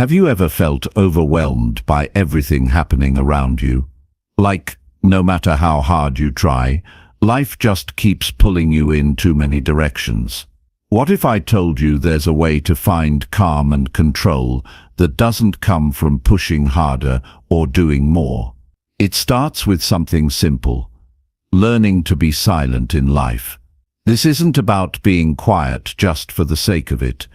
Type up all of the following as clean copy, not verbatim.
Have you ever felt overwhelmed by everything happening around you? Like, no matter how hard you try, life just keeps pulling you in too many directions. What if I told you there's a way to find calm and control that doesn't come from pushing harder or doing more? It starts with something simple: learning to be silent in life. This isn't about being quiet just for the sake of it.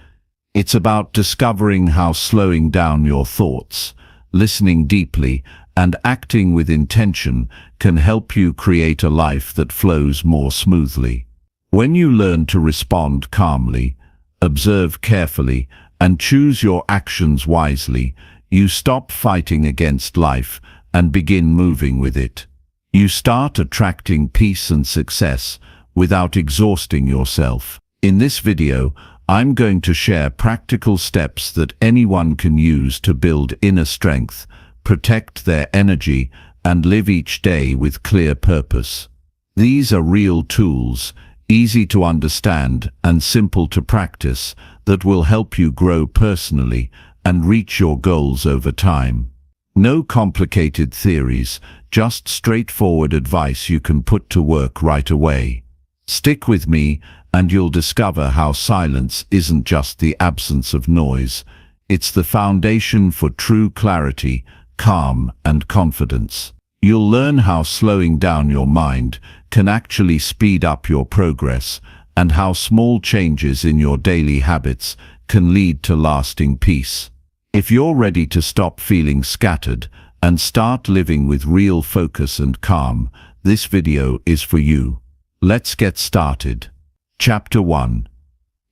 It's about discovering how slowing down your thoughts, listening deeply, and acting with intention can help you create a life that flows more smoothly. When you learn to respond calmly, observe carefully, and choose your actions wisely, you stop fighting against life and begin moving with it. You start attracting peace and success without exhausting yourself. In this video, I'm going to share practical steps that anyone can use to build inner strength, protect their energy, and live each day with clear purpose. These are real tools, easy to understand and simple to practice, that will help you grow personally and reach your goals over time. No complicated theories, just straightforward advice you can put to work right away. Stick with me and you'll discover how silence isn't just the absence of noise. It's the foundation for true clarity, calm, and confidence. You'll learn how slowing down your mind can actually speed up your progress, and how small changes in your daily habits can lead to lasting peace. If you're ready to stop feeling scattered and start living with real focus and calm, this video is for you. Let's get started. Chapter 1.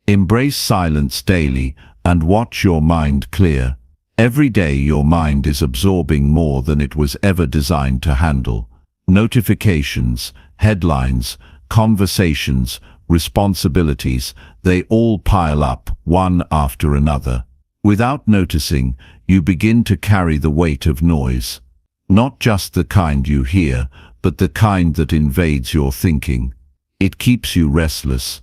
Embrace silence daily and watch your mind clear. Every day your mind is absorbing more than it was ever designed to handle. Notifications, headlines, conversations, responsibilities, they all pile up, one after another. Without noticing, you begin to carry the weight of noise. Not just the kind you hear, but the kind that invades your thinking. It keeps you restless.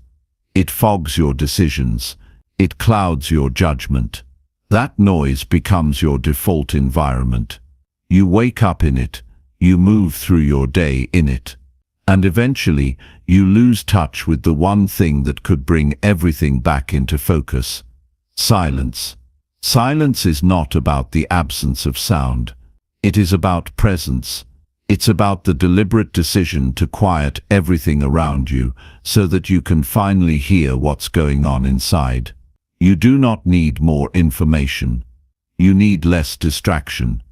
It fogs your decisions. It clouds your judgment. That noise becomes your default environment. You wake up in it. You move through your day in it. And eventually, you lose touch with the one thing that could bring everything back into focus: silence. Silence is not about the absence of sound. It is about presence. It's about the deliberate decision to quiet everything around you so that you can finally hear what's going on inside. You do not need more information. You need less distraction.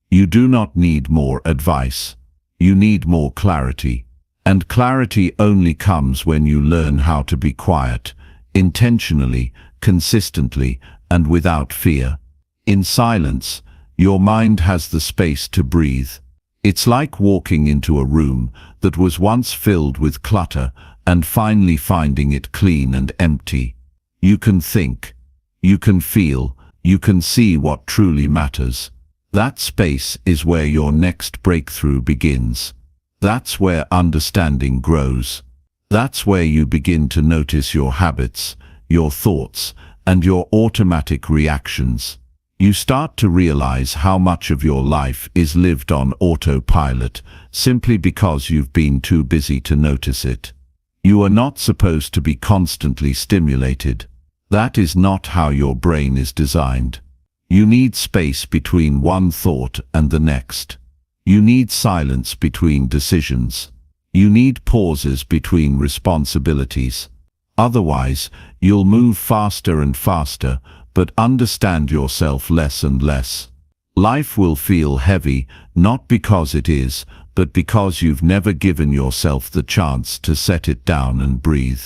You do not need more advice. You need more clarity. And clarity only comes when you learn how to be quiet, intentionally, consistently, and without fear. In silence, your mind has the space to breathe. It's like walking into a room that was once filled with clutter and finally finding it clean and empty. You can think, you can feel, you can see what truly matters. That space is where your next breakthrough begins. That's where understanding grows. That's where you begin to notice your habits, your thoughts, and your automatic reactions. You start to realize how much of your life is lived on autopilot simply because you've been too busy to notice it. You are not supposed to be constantly stimulated. That is not how your brain is designed. You need space between one thought and the next. You need silence between decisions. You need pauses between responsibilities. Otherwise, you'll move faster and faster, but understand yourself less and less. Life will feel heavy, not because it is, but because you've never given yourself the chance to set it down and breathe.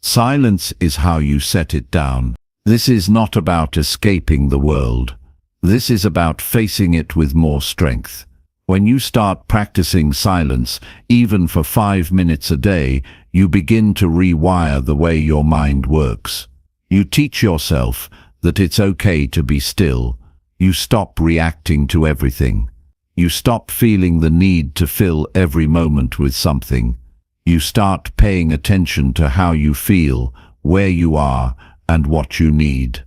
Silence is how you set it down. This is not about escaping the world. This is about facing it with more strength. When you start practicing silence, even for 5 minutes a day, you begin to rewire the way your mind works. You teach yourself that it's okay to be still. You stop reacting to everything. You stop feeling the need to fill every moment with something. You start paying attention to how you feel, where you are, and what you need.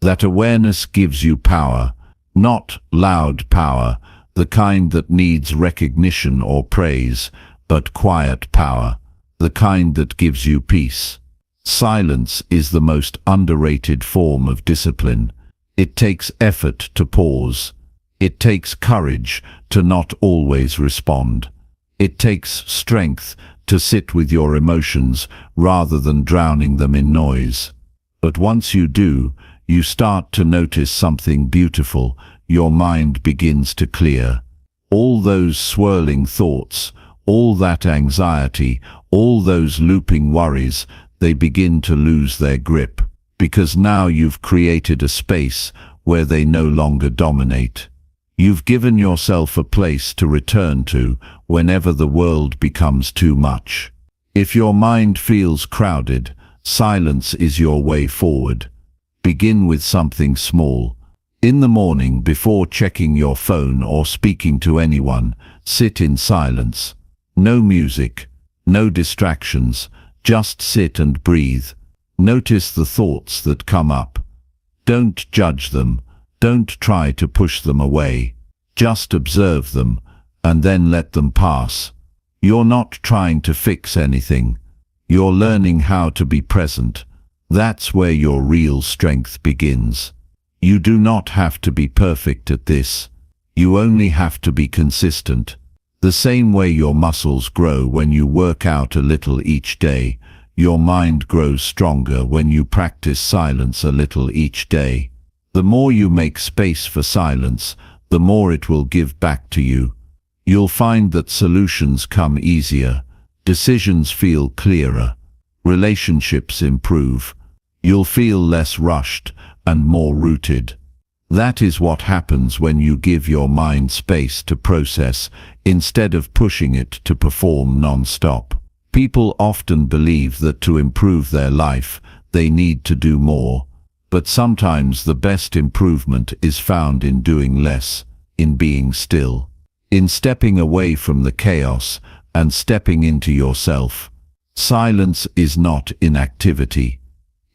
That awareness gives you power, not loud power, the kind that needs recognition or praise, but quiet power, the kind that gives you peace. Silence is the most underrated form of discipline. It takes effort to pause. It takes courage to not always respond. It takes strength to sit with your emotions rather than drowning them in noise. But once you do, you start to notice something beautiful. Your mind begins to clear. All those swirling thoughts, all that anxiety, all those looping worries, they begin to lose their grip, because now you've created a space where they no longer dominate. You've given yourself a place to return to whenever the world becomes too much. If your mind feels crowded, silence is your way forward. Begin with something small. In the morning, before checking your phone or speaking to anyone, sit in silence. No music, no distractions, just sit and breathe. Notice the thoughts that come up. Don't judge them. Don't try to push them away. Just observe them, and then let them pass. You're not trying to fix anything. You're learning how to be present. That's where your real strength begins. You do not have to be perfect at this. You only have to be consistent. The same way your muscles grow when you work out a little each day, your mind grows stronger when you practice silence a little each day. The more you make space for silence, the more it will give back to you. You'll find that solutions come easier, decisions feel clearer, relationships improve. You'll feel less rushed and more rooted. That is what happens when you give your mind space to process instead of pushing it to perform non-stop. People often believe that to improve their life, they need to do more. But sometimes the best improvement is found in doing less, in being still, in stepping away from the chaos and stepping into yourself. Silence is not inactivity.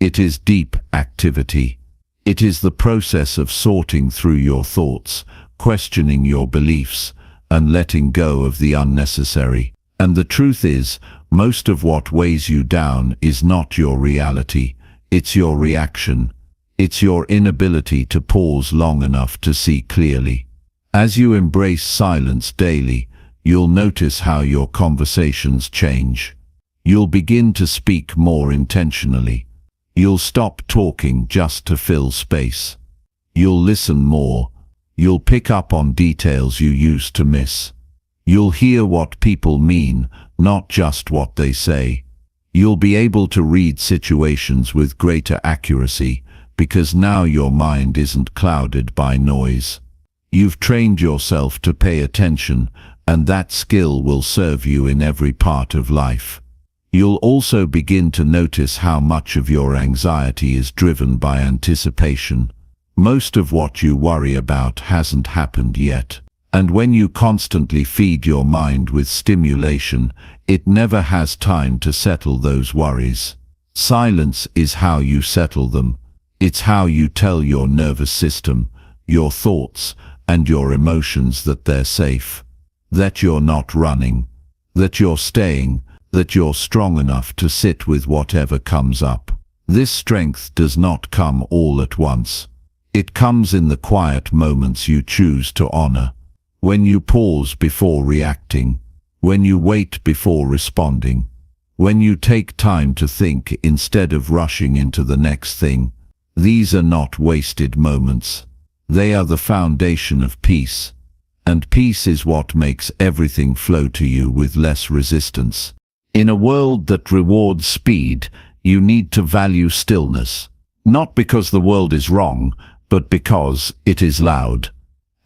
It is deep activity. It is the process of sorting through your thoughts, questioning your beliefs, and letting go of the unnecessary. And the truth is, most of what weighs you down is not your reality, it's your reaction. It's your inability to pause long enough to see clearly. As you embrace silence daily, you'll notice how your conversations change. You'll begin to speak more intentionally. You'll stop talking just to fill space. You'll listen more. You'll pick up on details you used to miss. You'll hear what people mean, not just what they say. You'll be able to read situations with greater accuracy, because now your mind isn't clouded by noise. You've trained yourself to pay attention, and that skill will serve you in every part of life. You'll also begin to notice how much of your anxiety is driven by anticipation. Most of what you worry about hasn't happened yet. And when you constantly feed your mind with stimulation, it never has time to settle those worries. Silence is how you settle them. It's how you tell your nervous system, your thoughts, and your emotions that they're safe, that you're not running, that you're staying, that you're strong enough to sit with whatever comes up. This strength does not come all at once. It comes in the quiet moments you choose to honor. When you pause before reacting, when you wait before responding, when you take time to think instead of rushing into the next thing. These are not wasted moments. They are the foundation of peace. And peace is what makes everything flow to you with less resistance. In a world that rewards speed, you need to value stillness. Not because the world is wrong, but because it is loud.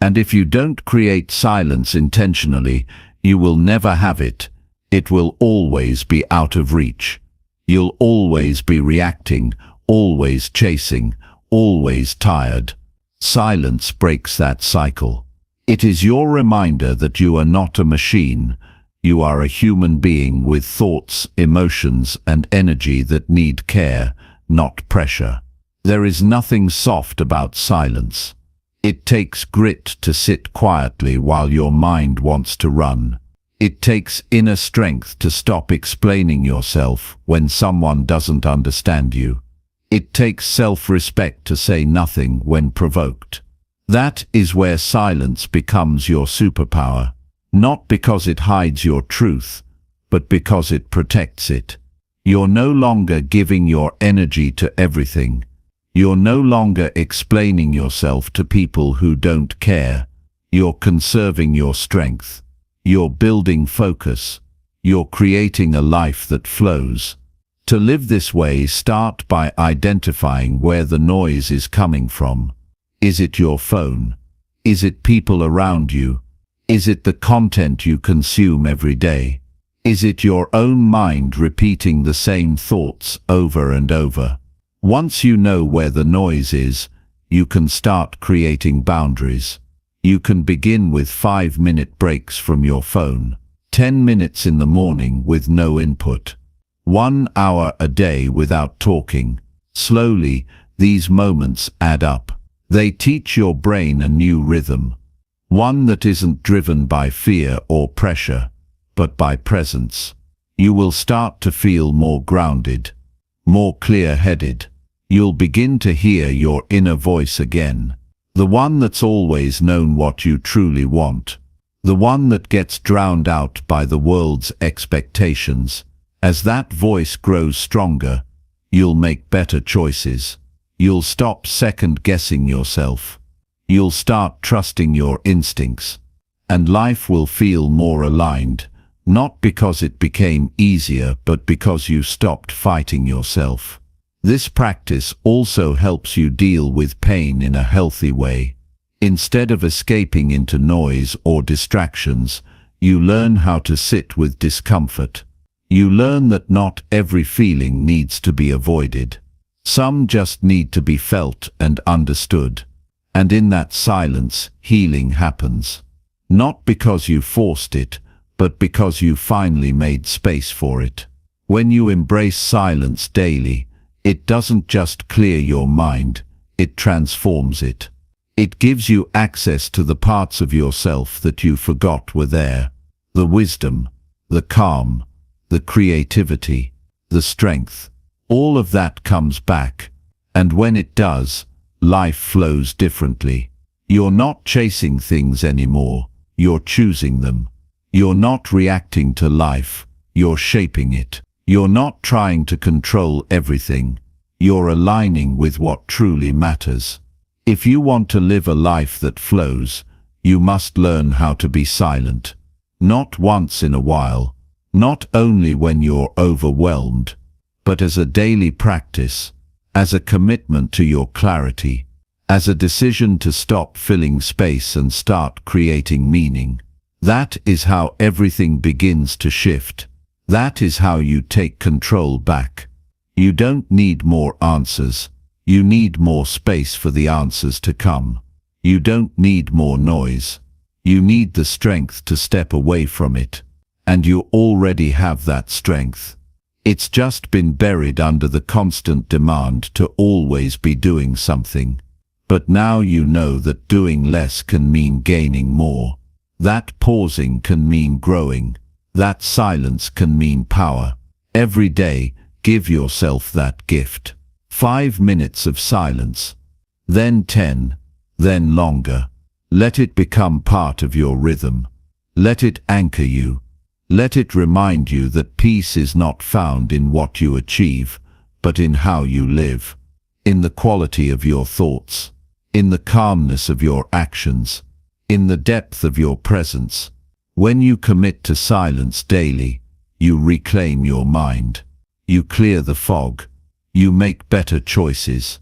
And if you don't create silence intentionally, you will never have it. It will always be out of reach. You'll always be reacting, always chasing, always tired. Silence breaks that cycle. It is your reminder that you are not a machine. You are a human being with thoughts, emotions, and energy that need care, not pressure. There is nothing soft about silence. It takes grit to sit quietly while your mind wants to run. It takes inner strength to stop explaining yourself when someone doesn't understand you. It takes self-respect to say nothing when provoked. That is where silence becomes your superpower, not because it hides your truth, but because it protects it. You're no longer giving your energy to everything. You're no longer explaining yourself to people who don't care. You're conserving your strength. You're building focus. You're creating a life that flows. To live this way, start by identifying where the noise is coming from. Is it your phone? Is it people around you? Is it the content you consume every day? Is it your own mind repeating the same thoughts over and over? Once you know where the noise is, you can start creating boundaries. You can begin with 5-minute breaks from your phone, 10 minutes in the morning with no input, 1 hour a day without talking. Slowly, these moments add up. They teach your brain a new rhythm, one that isn't driven by fear or pressure, but by presence. You will start to feel more grounded, more clear-headed. You'll begin to hear your inner voice again. The one that's always known what you truly want. The one that gets drowned out by the world's expectations. As that voice grows stronger, you'll make better choices. You'll stop second-guessing yourself. You'll start trusting your instincts. And life will feel more aligned, not because it became easier, but because you stopped fighting yourself. This practice also helps you deal with pain in a healthy way. Instead of escaping into noise or distractions, you learn how to sit with discomfort. You learn that not every feeling needs to be avoided. Some just need to be felt and understood. And in that silence, healing happens. Not because you forced it, but because you finally made space for it. When you embrace silence daily, it doesn't just clear your mind, it transforms it. It gives you access to the parts of yourself that you forgot were there. The wisdom, the calm, the creativity, the strength. All of that comes back. And when it does, life flows differently. You're not chasing things anymore, you're choosing them. You're not reacting to life, you're shaping it. You're not trying to control everything. You're aligning with what truly matters. If you want to live a life that flows, you must learn how to be silent. Not once in a while, not only when you're overwhelmed, but as a daily practice, as a commitment to your clarity, as a decision to stop filling space and start creating meaning. That is how everything begins to shift. That is how you take control back. You don't need more answers. You need more space for the answers to come. You don't need more noise. You need the strength to step away from it. And you already have that strength. It's just been buried under the constant demand to always be doing something. But now you know that doing less can mean gaining more. That pausing can mean growing. That silence can mean power. Every day, give yourself that gift. 5 minutes of silence, then 10, then longer. Let it become part of your rhythm. Let it anchor you. Let it remind you that peace is not found in what you achieve, but in how you live, in the quality of your thoughts, in the calmness of your actions, in the depth of your presence. When you commit to silence daily, you reclaim your mind. You clear the fog. You make better choices.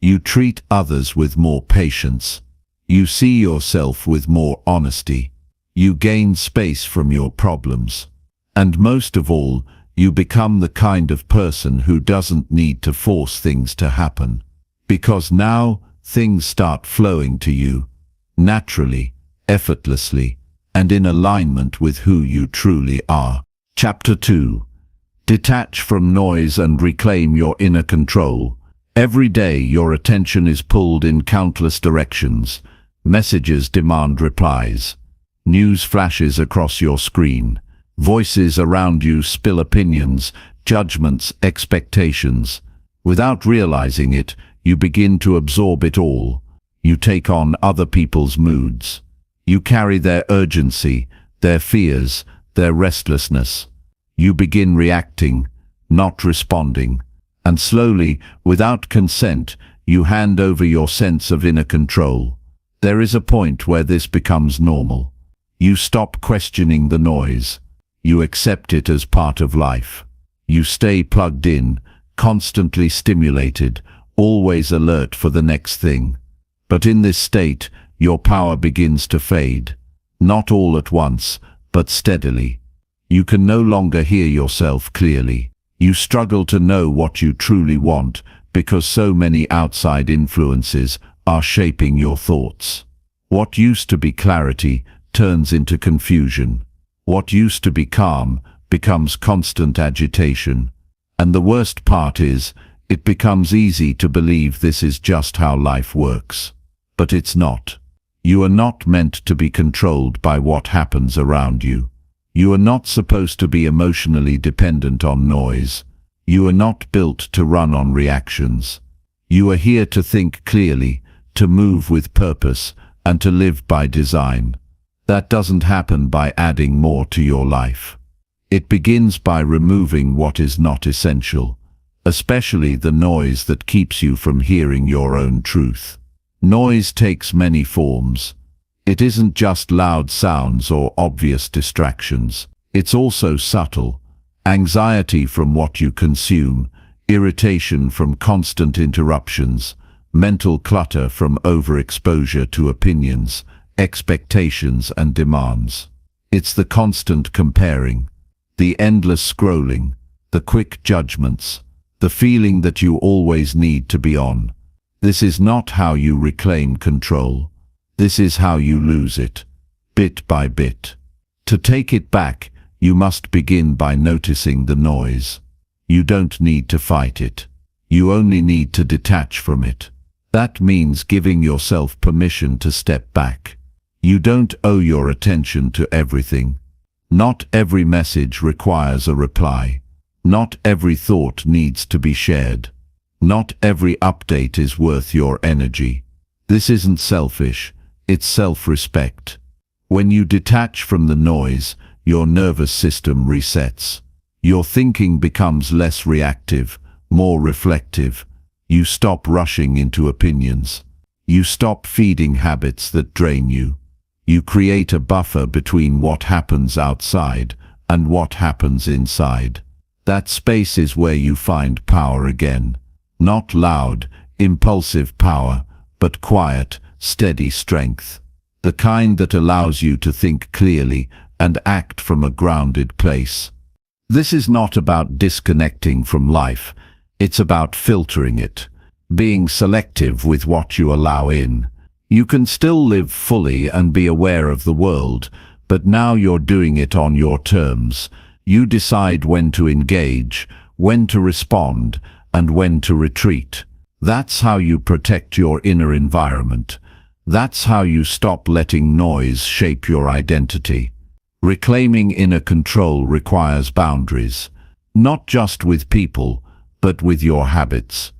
You treat others with more patience. You see yourself with more honesty. You gain space from your problems. And most of all, you become the kind of person who doesn't need to force things to happen. Because now, things start flowing to you, naturally, effortlessly, and in alignment with who you truly are. Chapter 2. Detach from noise and reclaim your inner control. Every day your attention is pulled in countless directions. Messages demand replies. News flashes across your screen. Voices around you spill opinions, judgments, expectations. Without realizing it, you begin to absorb it all. You take on other people's moods. You carry their urgency, their fears, their restlessness. You begin reacting, not responding. And slowly, without consent, you hand over your sense of inner control. There is a point where this becomes normal. You stop questioning the noise. You accept it as part of life. You stay plugged in, constantly stimulated, always alert for the next thing. But in this state, your power begins to fade. Not all at once, but steadily. You can no longer hear yourself clearly. You struggle to know what you truly want because so many outside influences are shaping your thoughts. What used to be clarity turns into confusion. What used to be calm becomes constant agitation. And the worst part is, it becomes easy to believe this is just how life works. But it's not. You are not meant to be controlled by what happens around you. You are not supposed to be emotionally dependent on noise. You are not built to run on reactions. You are here to think clearly, to move with purpose, and to live by design. That doesn't happen by adding more to your life. It begins by removing what is not essential, especially the noise that keeps you from hearing your own truth. Noise takes many forms. It isn't just loud sounds or obvious distractions. It's also subtle. Anxiety from what you consume, irritation from constant interruptions, mental clutter from overexposure to opinions, expectations and demands. It's the constant comparing, the endless scrolling, the quick judgments, the feeling that you always need to be on. This is not how you reclaim control. This is how you lose it, bit by bit. To take it back, you must begin by noticing the noise. You don't need to fight it. You only need to detach from it. That means giving yourself permission to step back. You don't owe your attention to everything. Not every message requires a reply. Not every thought needs to be shared. Not every update is worth your energy. This isn't selfish, it's self-respect. When you detach from the noise, your nervous system resets. Your thinking becomes less reactive, more reflective. You stop rushing into opinions. You stop feeding habits that drain you. You create a buffer between what happens outside and what happens inside. That space is where you find power again. Not loud, impulsive power, but quiet, steady strength. The kind that allows you to think clearly and act from a grounded place. This is not about disconnecting from life. It's about filtering it, being selective with what you allow in. You can still live fully and be aware of the world, but now you're doing it on your terms. You decide when to engage, when to respond, and when to retreat. That's how you protect your inner environment. That's how you stop letting noise shape your identity. Reclaiming inner control requires boundaries, not just with people, but with your habits.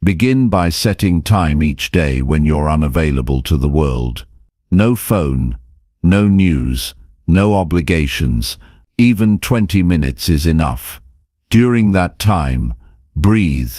Begin by setting time each day when you're unavailable to the world. No phone, no news, no obligations. Even 20 minutes is enough. During that time, breathe,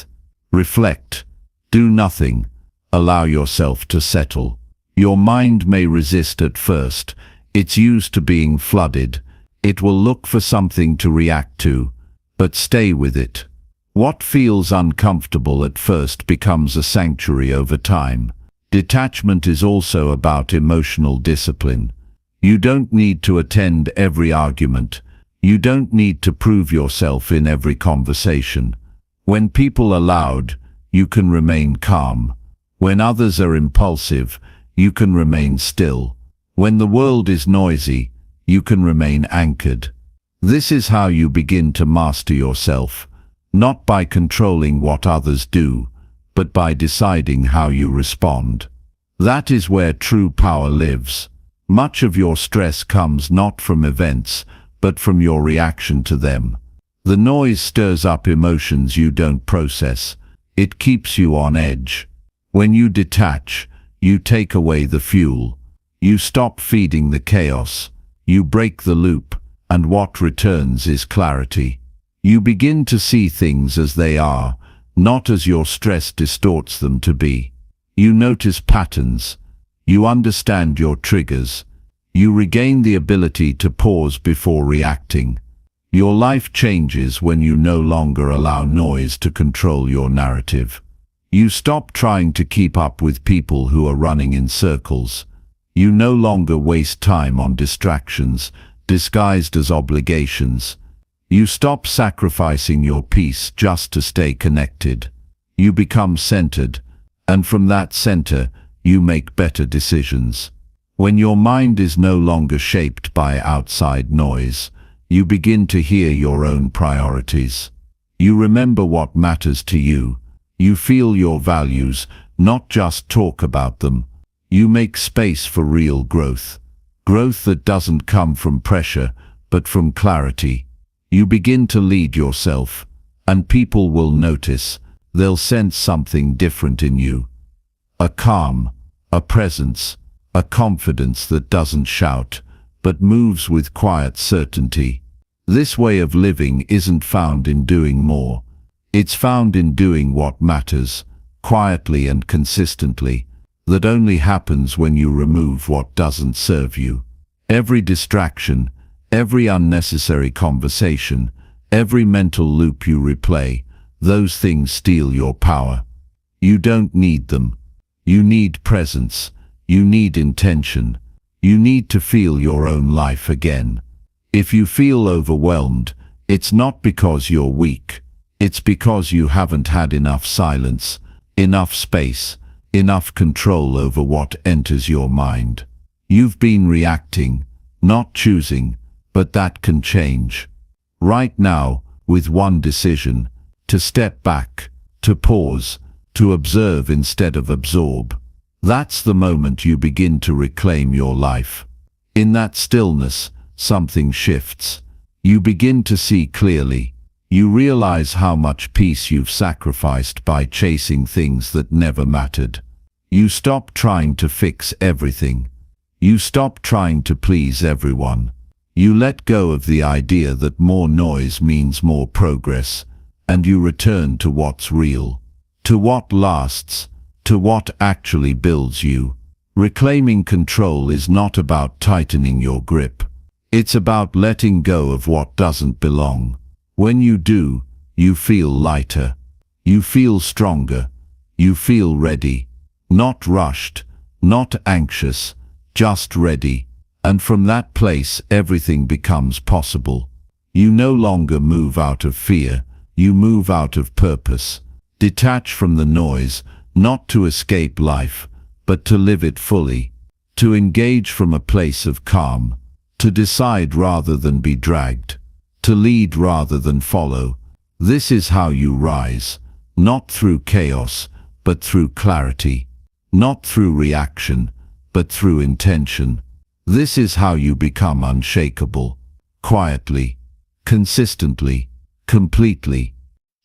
reflect, do nothing, allow yourself to settle. Your mind may resist at first. It's used to being flooded. It will look for something to react to, but stay with it. What feels uncomfortable at first becomes a sanctuary over time. Detachment is also about emotional discipline. You don't need to attend every argument. You don't need to prove yourself in every conversation. When people are loud, you can remain calm. When others are impulsive, you can remain still. When the world is noisy, you can remain anchored. This is how you begin to master yourself, not by controlling what others do, but by deciding how you respond. That is where true power lives. Much of your stress comes not from events, but from your reaction to them. The noise stirs up emotions you don't process. It keeps you on edge. When you detach, you take away the fuel. You stop feeding the chaos. You break the loop, and what returns is clarity. You begin to see things as they are, not as your stress distorts them to be. You notice patterns. You understand your triggers. You regain the ability to pause before reacting. Your life changes when you no longer allow noise to control your narrative. You stop trying to keep up with people who are running in circles. You no longer waste time on distractions, disguised as obligations. You stop sacrificing your peace just to stay connected. You become centered, and from that center, you make better decisions. When your mind is no longer shaped by outside noise, you begin to hear your own priorities. You remember what matters to you. You feel your values, not just talk about them. You make space for real growth. Growth that doesn't come from pressure, but from clarity. You begin to lead yourself, and people will notice. They'll sense something different in you. A calm, a presence, a confidence that doesn't shout, but moves with quiet certainty. This way of living isn't found in doing more. It's found in doing what matters, quietly and consistently. That only happens when you remove what doesn't serve you. Every distraction, every unnecessary conversation, every mental loop you replay, those things steal your power. You don't need them. You need presence. You need intention. You need to feel your own life again. If you feel overwhelmed, it's not because you're weak. It's because you haven't had enough silence, enough space, enough control over what enters your mind. You've been reacting, not choosing, but that can change. Right now, with one decision, to step back, to pause, to observe instead of absorb. That's the moment you begin to reclaim your life. In that stillness, something shifts. You begin to see clearly. You realize how much peace you've sacrificed by chasing things that never mattered. You stop trying to fix everything. You stop trying to please everyone. You let go of the idea that more noise means more progress, and you return to what's real, to what lasts, to what actually builds you. Reclaiming control is not about tightening your grip. It's about letting go of what doesn't belong. When you do, you feel lighter. You feel stronger. You feel ready. Not rushed, not anxious, just ready. And from that place, everything becomes possible. You no longer move out of fear. You move out of purpose. Detach from the noise, not to escape life, but to live it fully. To engage from a place of calm. To decide rather than be dragged. To lead rather than follow. This is how you rise, not through chaos, but through clarity. Not through reaction, but through intention. This is how you become unshakable. Quietly, consistently, completely.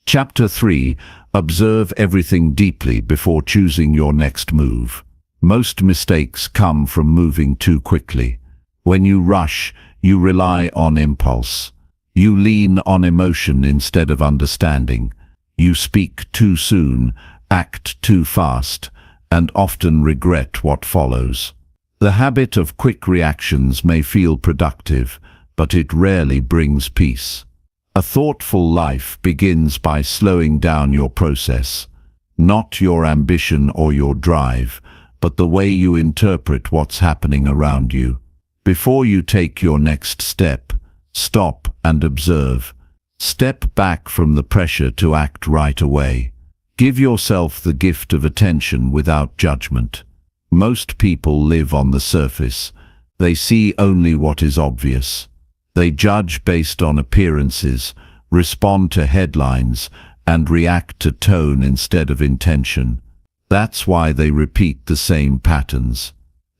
Chapter 3. Observe everything deeply before choosing your next move. Most mistakes come from moving too quickly. When you rush, you rely on impulse. You lean on emotion instead of understanding. You speak too soon, act too fast, and often regret what follows. The habit of quick reactions may feel productive, but it rarely brings peace. A thoughtful life begins by slowing down your process, not your ambition or your drive, but the way you interpret what's happening around you. Before you take your next step, stop and observe. Step back from the pressure to act right away. Give yourself the gift of attention without judgment. Most people live on the surface. They see only what is obvious. They judge based on appearances, respond to headlines, and react to tone instead of intention. That's why they repeat the same patterns.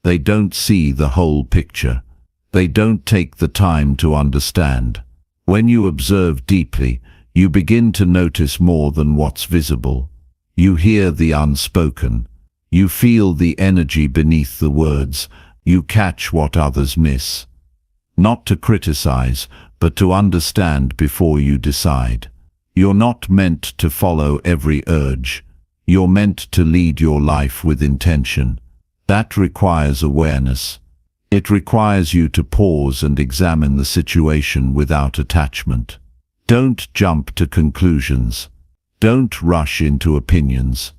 They don't see the whole picture. They don't take the time to understand. When you observe deeply, you begin to notice more than what's visible. You hear the unspoken. You feel the energy beneath the words. You catch what others miss. Not to criticize, but to understand before you decide. You're not meant to follow every urge. You're meant to lead your life with intention. That requires awareness. It requires you to pause and examine the situation without attachment. Don't jump to conclusions. Don't rush into opinions.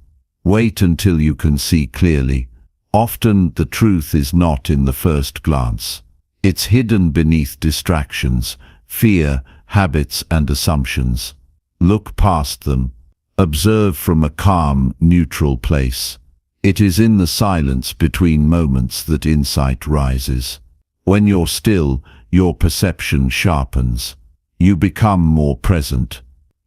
Wait until you can see clearly. Often the truth is not in the first glance. It's hidden beneath distractions, fear, habits, and assumptions. Look past them. Observe from a calm, neutral place. It is in the silence between moments that insight rises. When you're still, your perception sharpens. You become more present.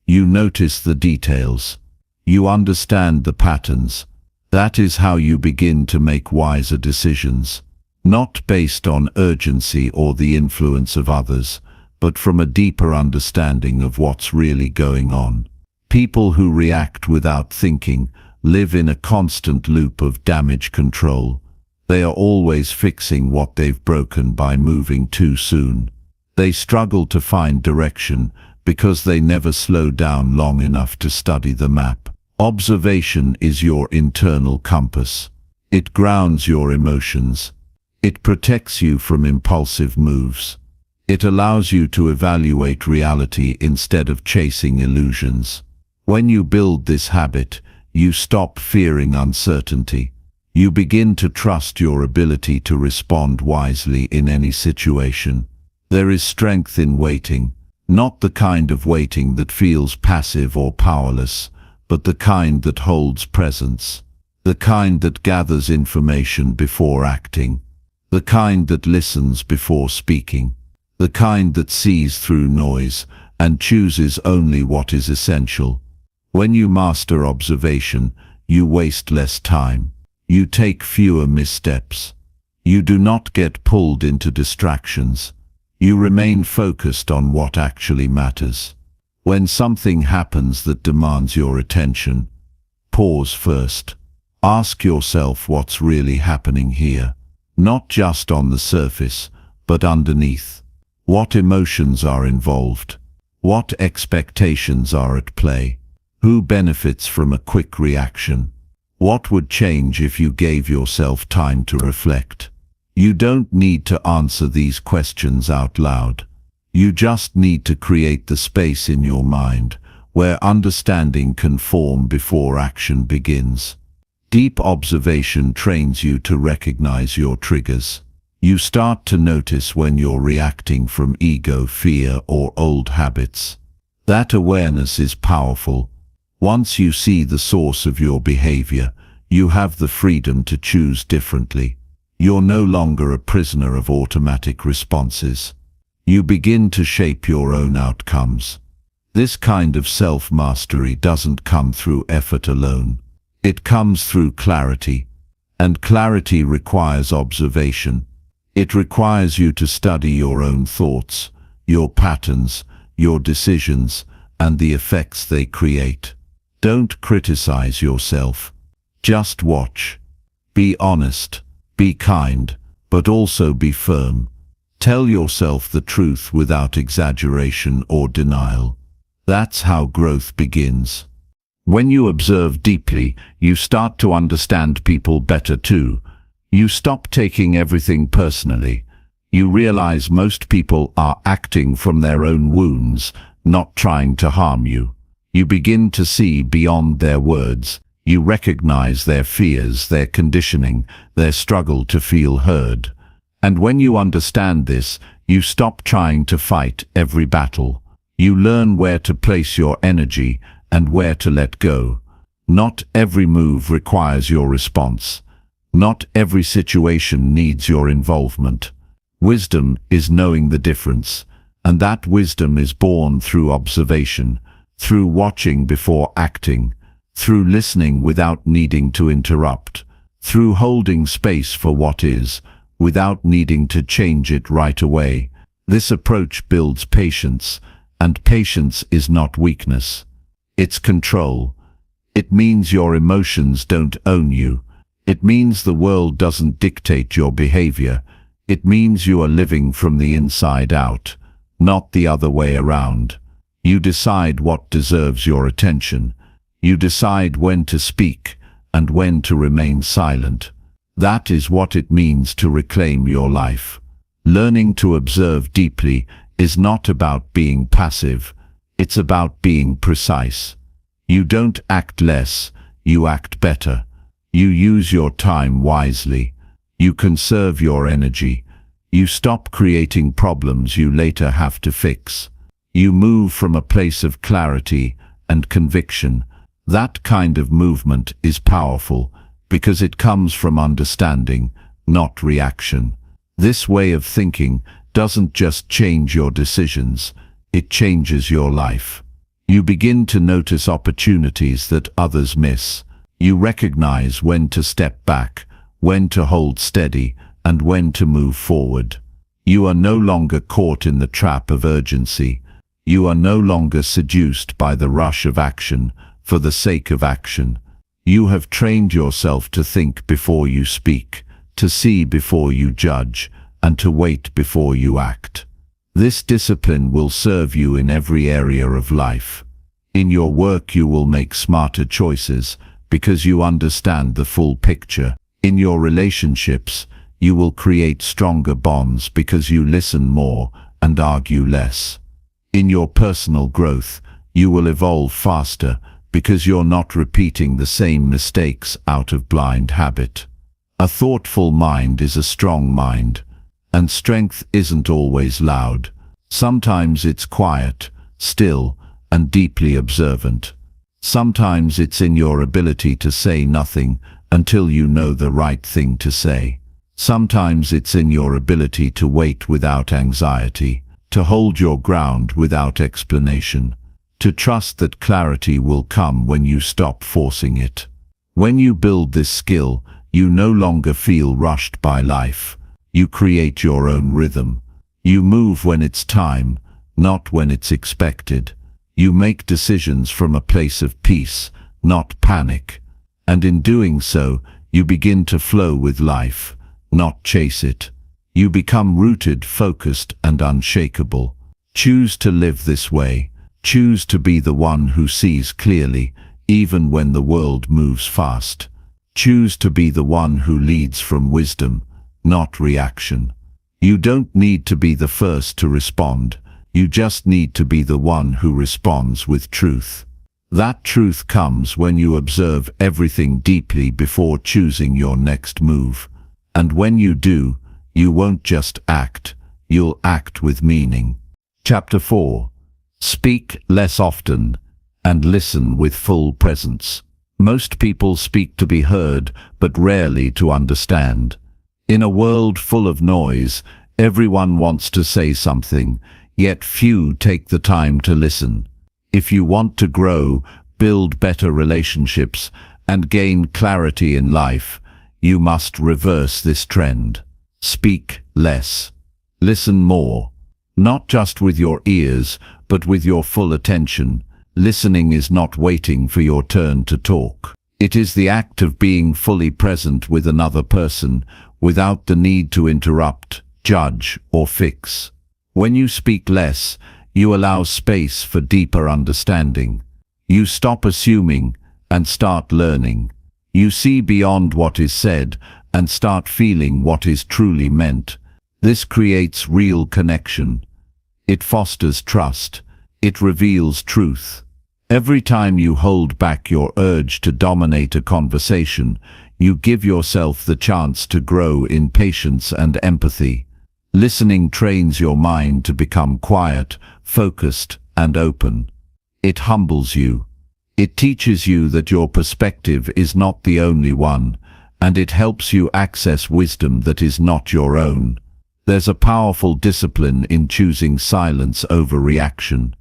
You notice the details. You understand the patterns. That is how you begin to make wiser decisions, not based on urgency or the influence of others, but from a deeper understanding of what's really going on. People who react without thinking live in a constant loop of damage control. They are always fixing what they've broken by moving too soon. They struggle to find direction because they never slow down long enough to study the map. Observation is your internal compass. It grounds your emotions. It protects you from impulsive moves. It allows you to evaluate reality instead of chasing illusions. When you build this habit, you stop fearing uncertainty. You begin to trust your ability to respond wisely in any situation. There is strength in waiting, not the kind of waiting that feels passive or powerless, but the kind that holds presence, the kind that gathers information before acting, the kind that listens before speaking, the kind that sees through noise and chooses only what is essential. When you master observation, you waste less time. You take fewer missteps. You do not get pulled into distractions. You remain focused on what actually matters. When something happens that demands your attention, pause first. Ask yourself what's really happening here, not just on the surface, but underneath. What emotions are involved? What expectations are at play? Who benefits from a quick reaction? What would change if you gave yourself time to reflect? You don't need to answer these questions out loud. You just need to create the space in your mind where understanding can form before action begins. Deep observation trains you to recognize your triggers. You start to notice when you're reacting from ego, fear, or old habits. That awareness is powerful. Once you see the source of your behavior, you have the freedom to choose differently. You're no longer a prisoner of automatic responses. You begin to shape your own outcomes. This kind of self-mastery doesn't come through effort alone. It comes through clarity, and clarity requires observation. It requires you to study your own thoughts, your patterns, your decisions, and the effects they create. Don't criticize yourself. Just watch. Be honest. Be kind, but also be firm. Tell yourself the truth without exaggeration or denial. That's how growth begins. When you observe deeply, you start to understand people better too. You stop taking everything personally. You realize most people are acting from their own wounds, not trying to harm you. You begin to see beyond their words. You recognize their fears, their conditioning, their struggle to feel heard. And when you understand this, you stop trying to fight every battle. You learn where to place your energy and where to let go. Not every move requires your response. Not every situation needs your involvement. Wisdom is knowing the difference, and that wisdom is born through observation, through watching before acting, through listening without needing to interrupt, through holding space for what is, without needing to change it right away. This approach builds patience, and patience is not weakness. It's control. It means your emotions don't own you. It means the world doesn't dictate your behavior. It means you are living from the inside out, not the other way around. You decide what deserves your attention. You decide when to speak and when to remain silent. That is what it means to reclaim your life. Learning to observe deeply is not about being passive. It's about being precise. You don't act less, you act better. You use your time wisely. You conserve your energy. You stop creating problems you later have to fix. You move from a place of clarity and conviction. That kind of movement is powerful because it comes from understanding, not reaction. This way of thinking doesn't just change your decisions, it changes your life. You begin to notice opportunities that others miss. You recognize when to step back, when to hold steady, and when to move forward. You are no longer caught in the trap of urgency. You are no longer seduced by the rush of action for the sake of action. You have trained yourself to think before you speak, to see before you judge, and to wait before you act. This discipline will serve you in every area of life. In your work you will make smarter choices because you understand the full picture. In your relationships, you will create stronger bonds because you listen more and argue less. In your personal growth, you will evolve faster because you're not repeating the same mistakes out of blind habit. A thoughtful mind is a strong mind, and strength isn't always loud. Sometimes it's quiet, still, and deeply observant. Sometimes it's in your ability to say nothing until you know the right thing to say. Sometimes it's in your ability to wait without anxiety, to hold your ground without explanation, to trust that clarity will come when you stop forcing it. When you build this skill, you no longer feel rushed by life. You create your own rhythm. You move when it's time, not when it's expected. You make decisions from a place of peace, not panic. And in doing so, you begin to flow with life, not chase it. You become rooted, focused, and unshakable. Choose to live this way. Choose to be the one who sees clearly, even when the world moves fast. Choose to be the one who leads from wisdom, not reaction. You don't need to be the first to respond. You just need to be the one who responds with truth. That truth comes when you observe everything deeply before choosing your next move. And when you do, you won't just act, you'll act with meaning. Chapter 4. Speak less often and listen with full presence. Most people speak to be heard, but rarely to understand. In a world full of noise, everyone wants to say something, yet few take the time to listen. If you want to grow, build better relationships, and gain clarity in life, you must reverse this trend. Speak less. Listen more. Not just with your ears, but with your full attention. Listening is not waiting for your turn to talk. It is the act of being fully present with another person, without the need to interrupt, judge, or fix. When you speak less, you allow space for deeper understanding. You stop assuming and start learning. You see beyond what is said and start feeling what is truly meant. This creates real connection. It fosters trust. It reveals truth. Every time you hold back your urge to dominate a conversation, you give yourself the chance to grow in patience and empathy. Listening trains your mind to become quiet, focused, and open. It humbles you. It teaches you that your perspective is not the only one, and it helps you access wisdom that is not your own. There's a powerful discipline in choosing silence over reaction.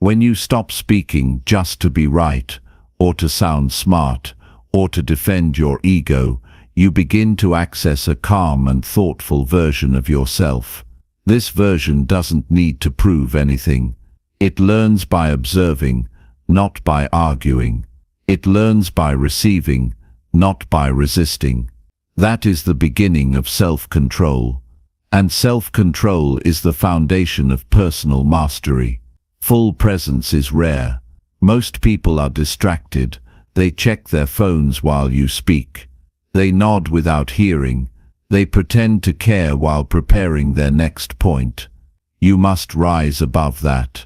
When you stop speaking just to be right, or to sound smart, or to defend your ego, you begin to access a calm and thoughtful version of yourself. This version doesn't need to prove anything. It learns by observing, not by arguing. It learns by receiving, not by resisting. That is the beginning of self-control. And self-control is the foundation of personal mastery. Full presence is rare. Most people are distracted. They check their phones while you speak. They nod without hearing. They pretend to care while preparing their next point. You must rise above that.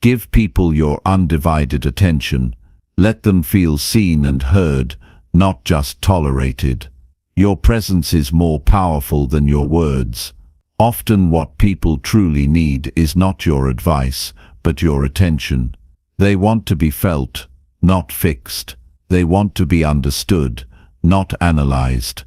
Give people your undivided attention. Let them feel seen and heard, not just tolerated. Your presence is more powerful than your words. Often what people truly need is not your advice, but your attention. They want to be felt, not fixed. They want to be understood, not analyzed.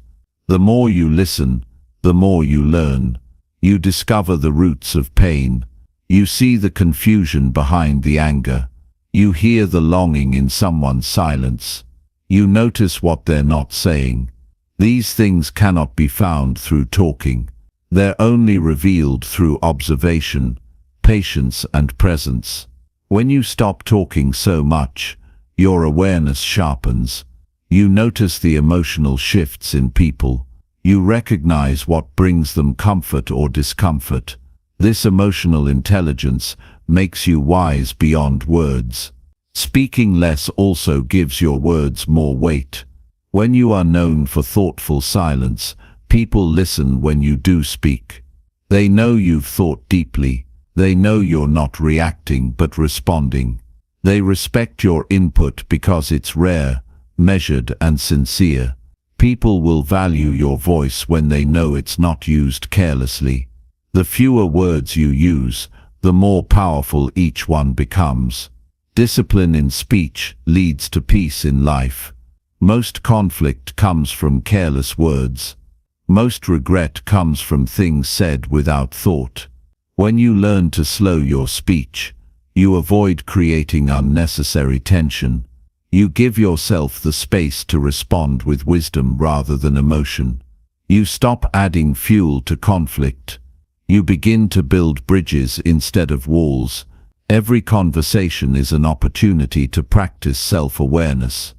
The more you listen, the more you learn. You discover the roots of pain. You see the confusion behind the anger. You hear the longing in someone's silence. You notice what they're not saying. These things cannot be found through talking. They're only revealed through observation, patience and presence. When you stop talking so much, your awareness sharpens. You notice the emotional shifts in people. You recognize what brings them comfort or discomfort. This emotional intelligence makes you wise beyond words. Speaking less also gives your words more weight. When you are known for thoughtful silence, people listen when you do speak. They know you've thought deeply. They know you're not reacting but responding. They respect your input because it's rare, measured and sincere. People will value your voice when they know it's not used carelessly. The fewer words you use, the more powerful each one becomes. Discipline in speech leads to peace in life. Most conflict comes from careless words. Most regret comes from things said without thought. When you learn to slow your speech, you avoid creating unnecessary tension. You give yourself the space to respond with wisdom rather than emotion. You stop adding fuel to conflict. You begin to build bridges instead of walls. Every conversation is an opportunity to practice self-awareness.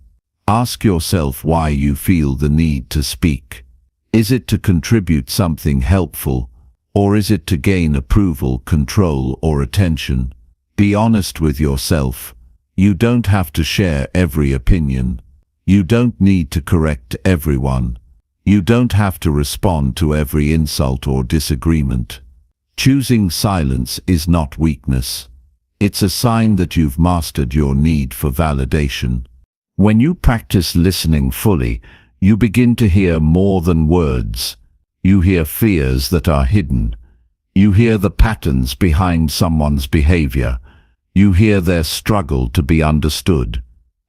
Ask yourself why you feel the need to speak. Is it to contribute something helpful, or is it to gain approval, control, or attention? Be honest with yourself. You don't have to share every opinion. You don't need to correct everyone. You don't have to respond to every insult or disagreement. Choosing silence is not weakness. It's a sign that you've mastered your need for validation. When you practice listening fully, you begin to hear more than words. You hear fears that are hidden. You hear the patterns behind someone's behavior. You hear their struggle to be understood.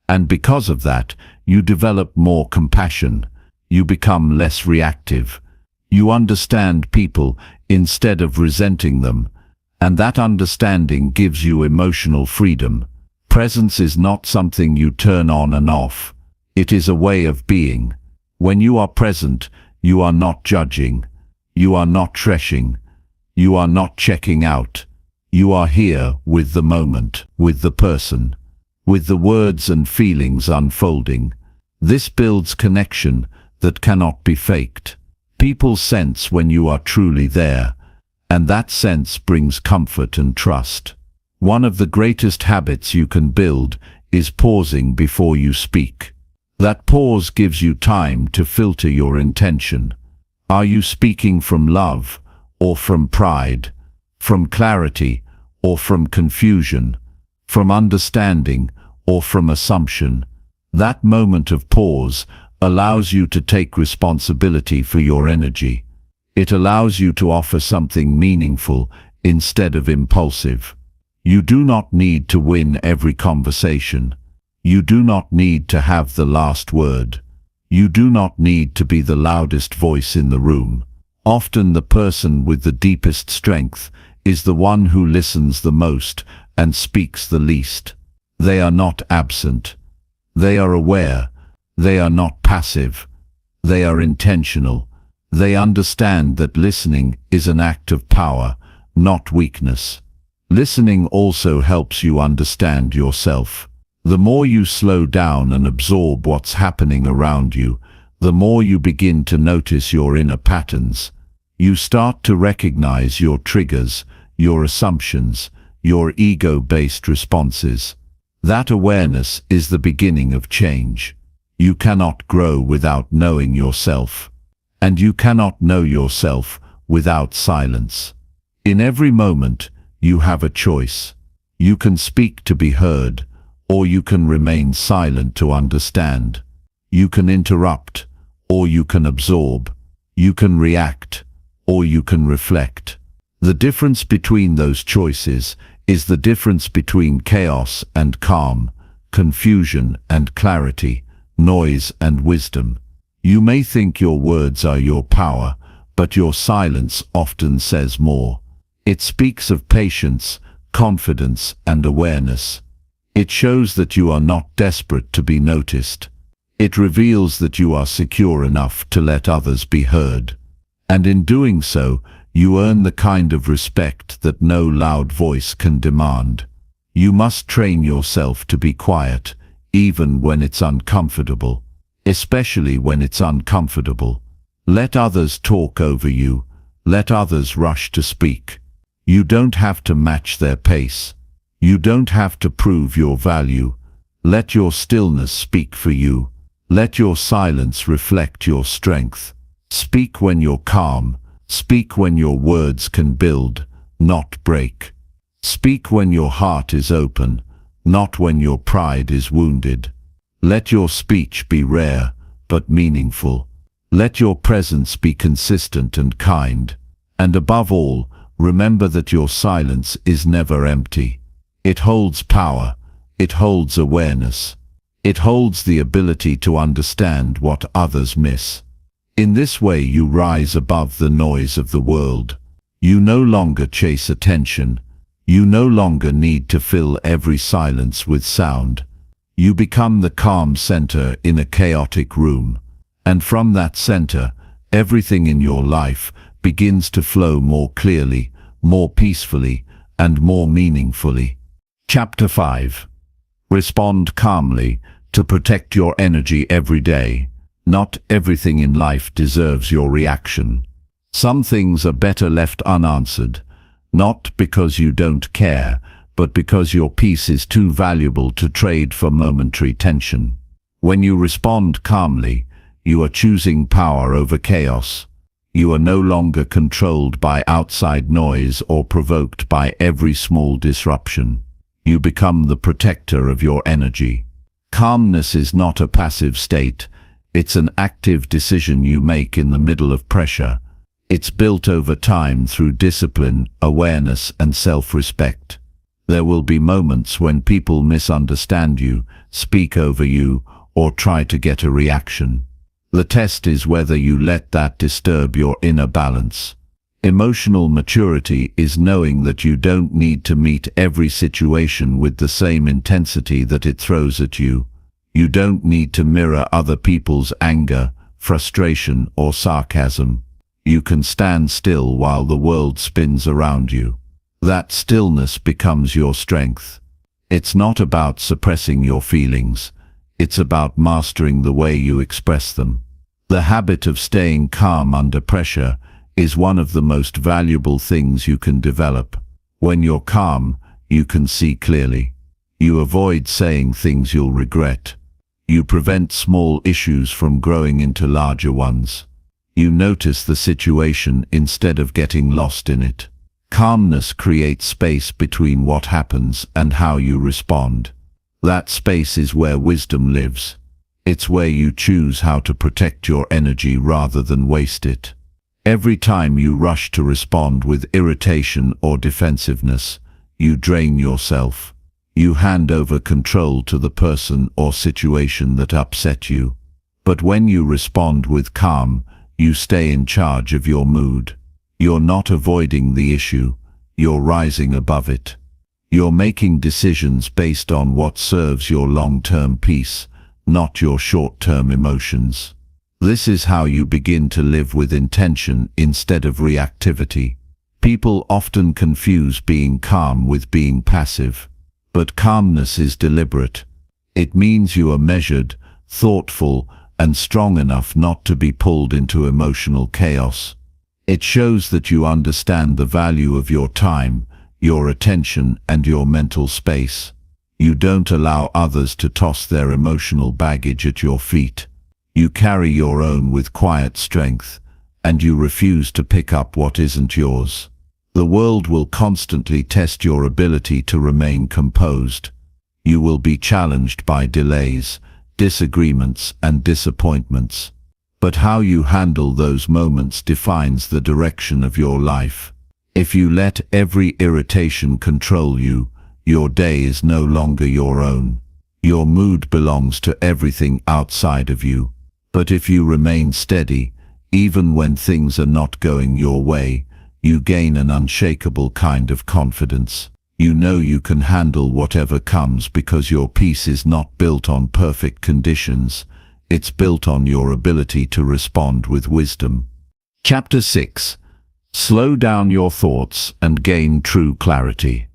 And because of that, you develop more compassion. You become less reactive. You understand people instead of resenting them. And that understanding gives you emotional freedom. Presence is not something you turn on and off. It is a way of being. When you are present, you are not judging. You are not trashing. You are not checking out. You are here with the moment, with the person, with the words and feelings unfolding. This builds connection that cannot be faked. People sense when you are truly there, and that sense brings comfort and trust. One of the greatest habits you can build is pausing before you speak. That pause gives you time to filter your intention. Are you speaking from love or from pride, from clarity or from confusion, from understanding or from assumption? That moment of pause allows you to take responsibility for your energy. It allows you to offer something meaningful instead of impulsive. You do not need to win every conversation. You do not need to have the last word. You do not need to be the loudest voice in the room. Often the person with the deepest strength is the one who listens the most and speaks the least. They are not absent. They are aware. They are not passive. They are intentional. They understand that listening is an act of power, not weakness. Listening also helps you understand yourself. The more you slow down and absorb what's happening around you, the more you begin to notice your inner patterns. You start to recognize your triggers, your assumptions, your ego-based responses. That awareness is the beginning of change. You cannot grow without knowing yourself. And you cannot know yourself without silence. In every moment, you have a choice. You can speak to be heard, or you can remain silent to understand. You can interrupt, or you can absorb. You can react, or you can reflect. The difference between those choices is the difference between chaos and calm, confusion and clarity, noise and wisdom. You may think your words are your power, but your silence often says more. It speaks of patience, confidence, and awareness. It shows that you are not desperate to be noticed. It reveals that you are secure enough to let others be heard. And in doing so, you earn the kind of respect that no loud voice can demand. You must train yourself to be quiet, even when it's uncomfortable. Especially when it's uncomfortable. Let others talk over you. Let others rush to speak. You don't have to match their pace. You don't have to prove your value. Let your stillness speak for you. Let your silence reflect your strength. Speak when you're calm. Speak when your words can build, not break. Speak when your heart is open, not when your pride is wounded. Let your speech be rare, but meaningful. Let your presence be consistent and kind. And above all, remember that your silence is never empty. It holds power. It holds awareness. It holds the ability to understand what others miss. In this way you rise above the noise of the world. You no longer chase attention. You no longer need to fill every silence with sound. You become the calm center in a chaotic room. And from that center, everything in your life begins to flow more clearly, more peacefully, and more meaningfully. Chapter 5. Respond calmly to protect your energy every day. Not everything in life deserves your reaction. Some things are better left unanswered, not because you don't care, but because your peace is too valuable to trade for momentary tension. When you respond calmly, you are choosing power over chaos. You are no longer controlled by outside noise or provoked by every small disruption. You become the protector of your energy. Calmness is not a passive state. It's an active decision you make in the middle of pressure. It's built over time through discipline, awareness, and self-respect. There will be moments when people misunderstand you, speak over you, or try to get a reaction. The test is whether you let that disturb your inner balance. Emotional maturity is knowing that you don't need to meet every situation with the same intensity that it throws at you. You don't need to mirror other people's anger, frustration, or sarcasm. You can stand still while the world spins around you. That stillness becomes your strength. It's not about suppressing your feelings. It's about mastering the way you express them. The habit of staying calm under pressure is one of the most valuable things you can develop. When you're calm, you can see clearly. You avoid saying things you'll regret. You prevent small issues from growing into larger ones. You notice the situation instead of getting lost in it. Calmness creates space between what happens and how you respond. That space is where wisdom lives. It's where you choose how to protect your energy rather than waste it. Every time you rush to respond with irritation or defensiveness, you drain yourself. You hand over control to the person or situation that upset you. But when you respond with calm, you stay in charge of your mood. You're not avoiding the issue, you're rising above it. You're making decisions based on what serves your long-term peace, not your short-term emotions. This is how you begin to live with intention instead of reactivity. People often confuse being calm with being passive, but calmness is deliberate. It means you are measured, thoughtful, and strong enough not to be pulled into emotional chaos. It shows that you understand the value of your time, your attention, and your mental space. You don't allow others to toss their emotional baggage at your feet. You carry your own with quiet strength, and you refuse to pick up what isn't yours. The world will constantly test your ability to remain composed. You will be challenged by delays, disagreements, and disappointments. But how you handle those moments defines the direction of your life. If you let every irritation control you, your day is no longer your own. Your mood belongs to everything outside of you. But if you remain steady, even when things are not going your way, you gain an unshakable kind of confidence. You know you can handle whatever comes because your peace is not built on perfect conditions. It's built on your ability to respond with wisdom. Chapter 6. Slow down your thoughts and gain true clarity.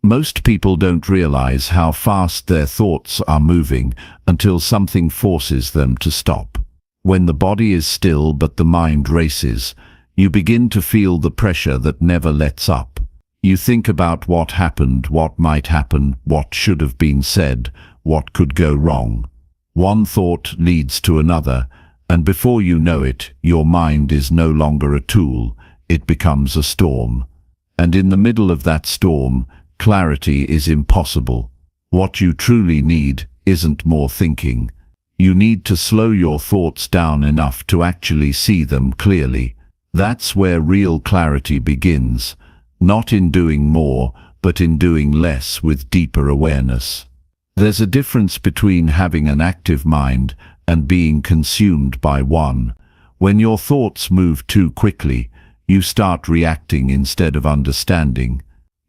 Most people don't realize how fast their thoughts are moving until something forces them to stop. When the body is still but the mind races, you begin to feel the pressure that never lets up. You think about what happened, what might happen, what should have been said, what could go wrong. One thought leads to another, and before you know it, your mind is no longer a tool, it becomes a storm. And in the middle of that storm, clarity is impossible. What you truly need isn't more thinking. You need to slow your thoughts down enough to actually see them clearly. That's where real clarity begins. Not in doing more, but in doing less with deeper awareness. There's a difference between having an active mind and being consumed by one. When your thoughts move too quickly, you start reacting instead of understanding.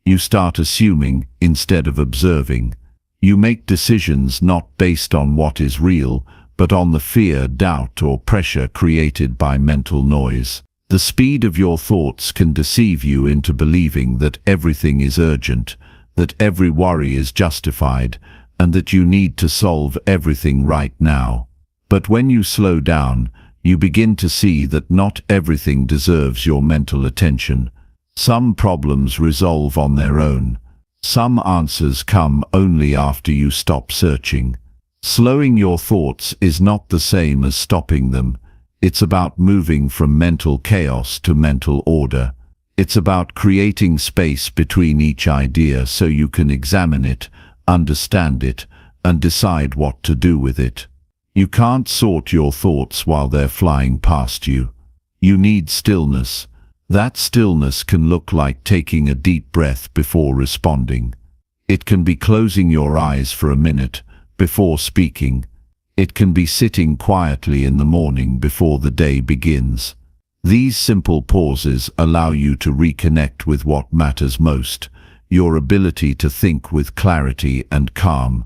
You start assuming instead of observing. You make decisions not based on what is real, but on the fear, doubt, or pressure created by mental noise. The speed of your thoughts can deceive you into believing that everything is urgent, that every worry is justified, and that you need to solve everything right now. But when you slow down, you begin to see that not everything deserves your mental attention. Some problems resolve on their own. Some answers come only after you stop searching. Slowing your thoughts is not the same as stopping them. It's about moving from mental chaos to mental order. It's about creating space between each idea so you can examine it, understand it, and decide what to do with it. You can't sort your thoughts while they're flying past you. You need stillness. That stillness can look like taking a deep breath before responding. It can be closing your eyes for a minute before speaking. It can be sitting quietly in the morning before the day begins. These simple pauses allow you to reconnect with what matters most, your ability to think with clarity and calm.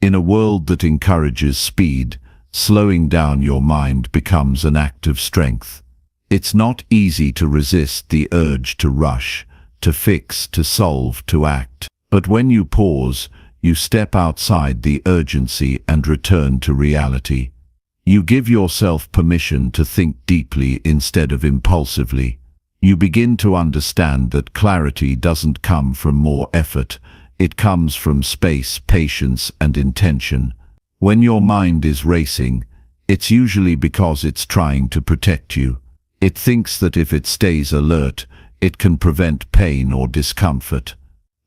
In a world that encourages speed, slowing down your mind becomes an act of strength. It's not easy to resist the urge to rush, to fix, to solve, to act. But when you pause, you step outside the urgency and return to reality. You give yourself permission to think deeply instead of impulsively. You begin to understand that clarity doesn't come from more effort. It comes from space, patience, and intention. When your mind is racing, it's usually because it's trying to protect you. It thinks that if it stays alert, it can prevent pain or discomfort.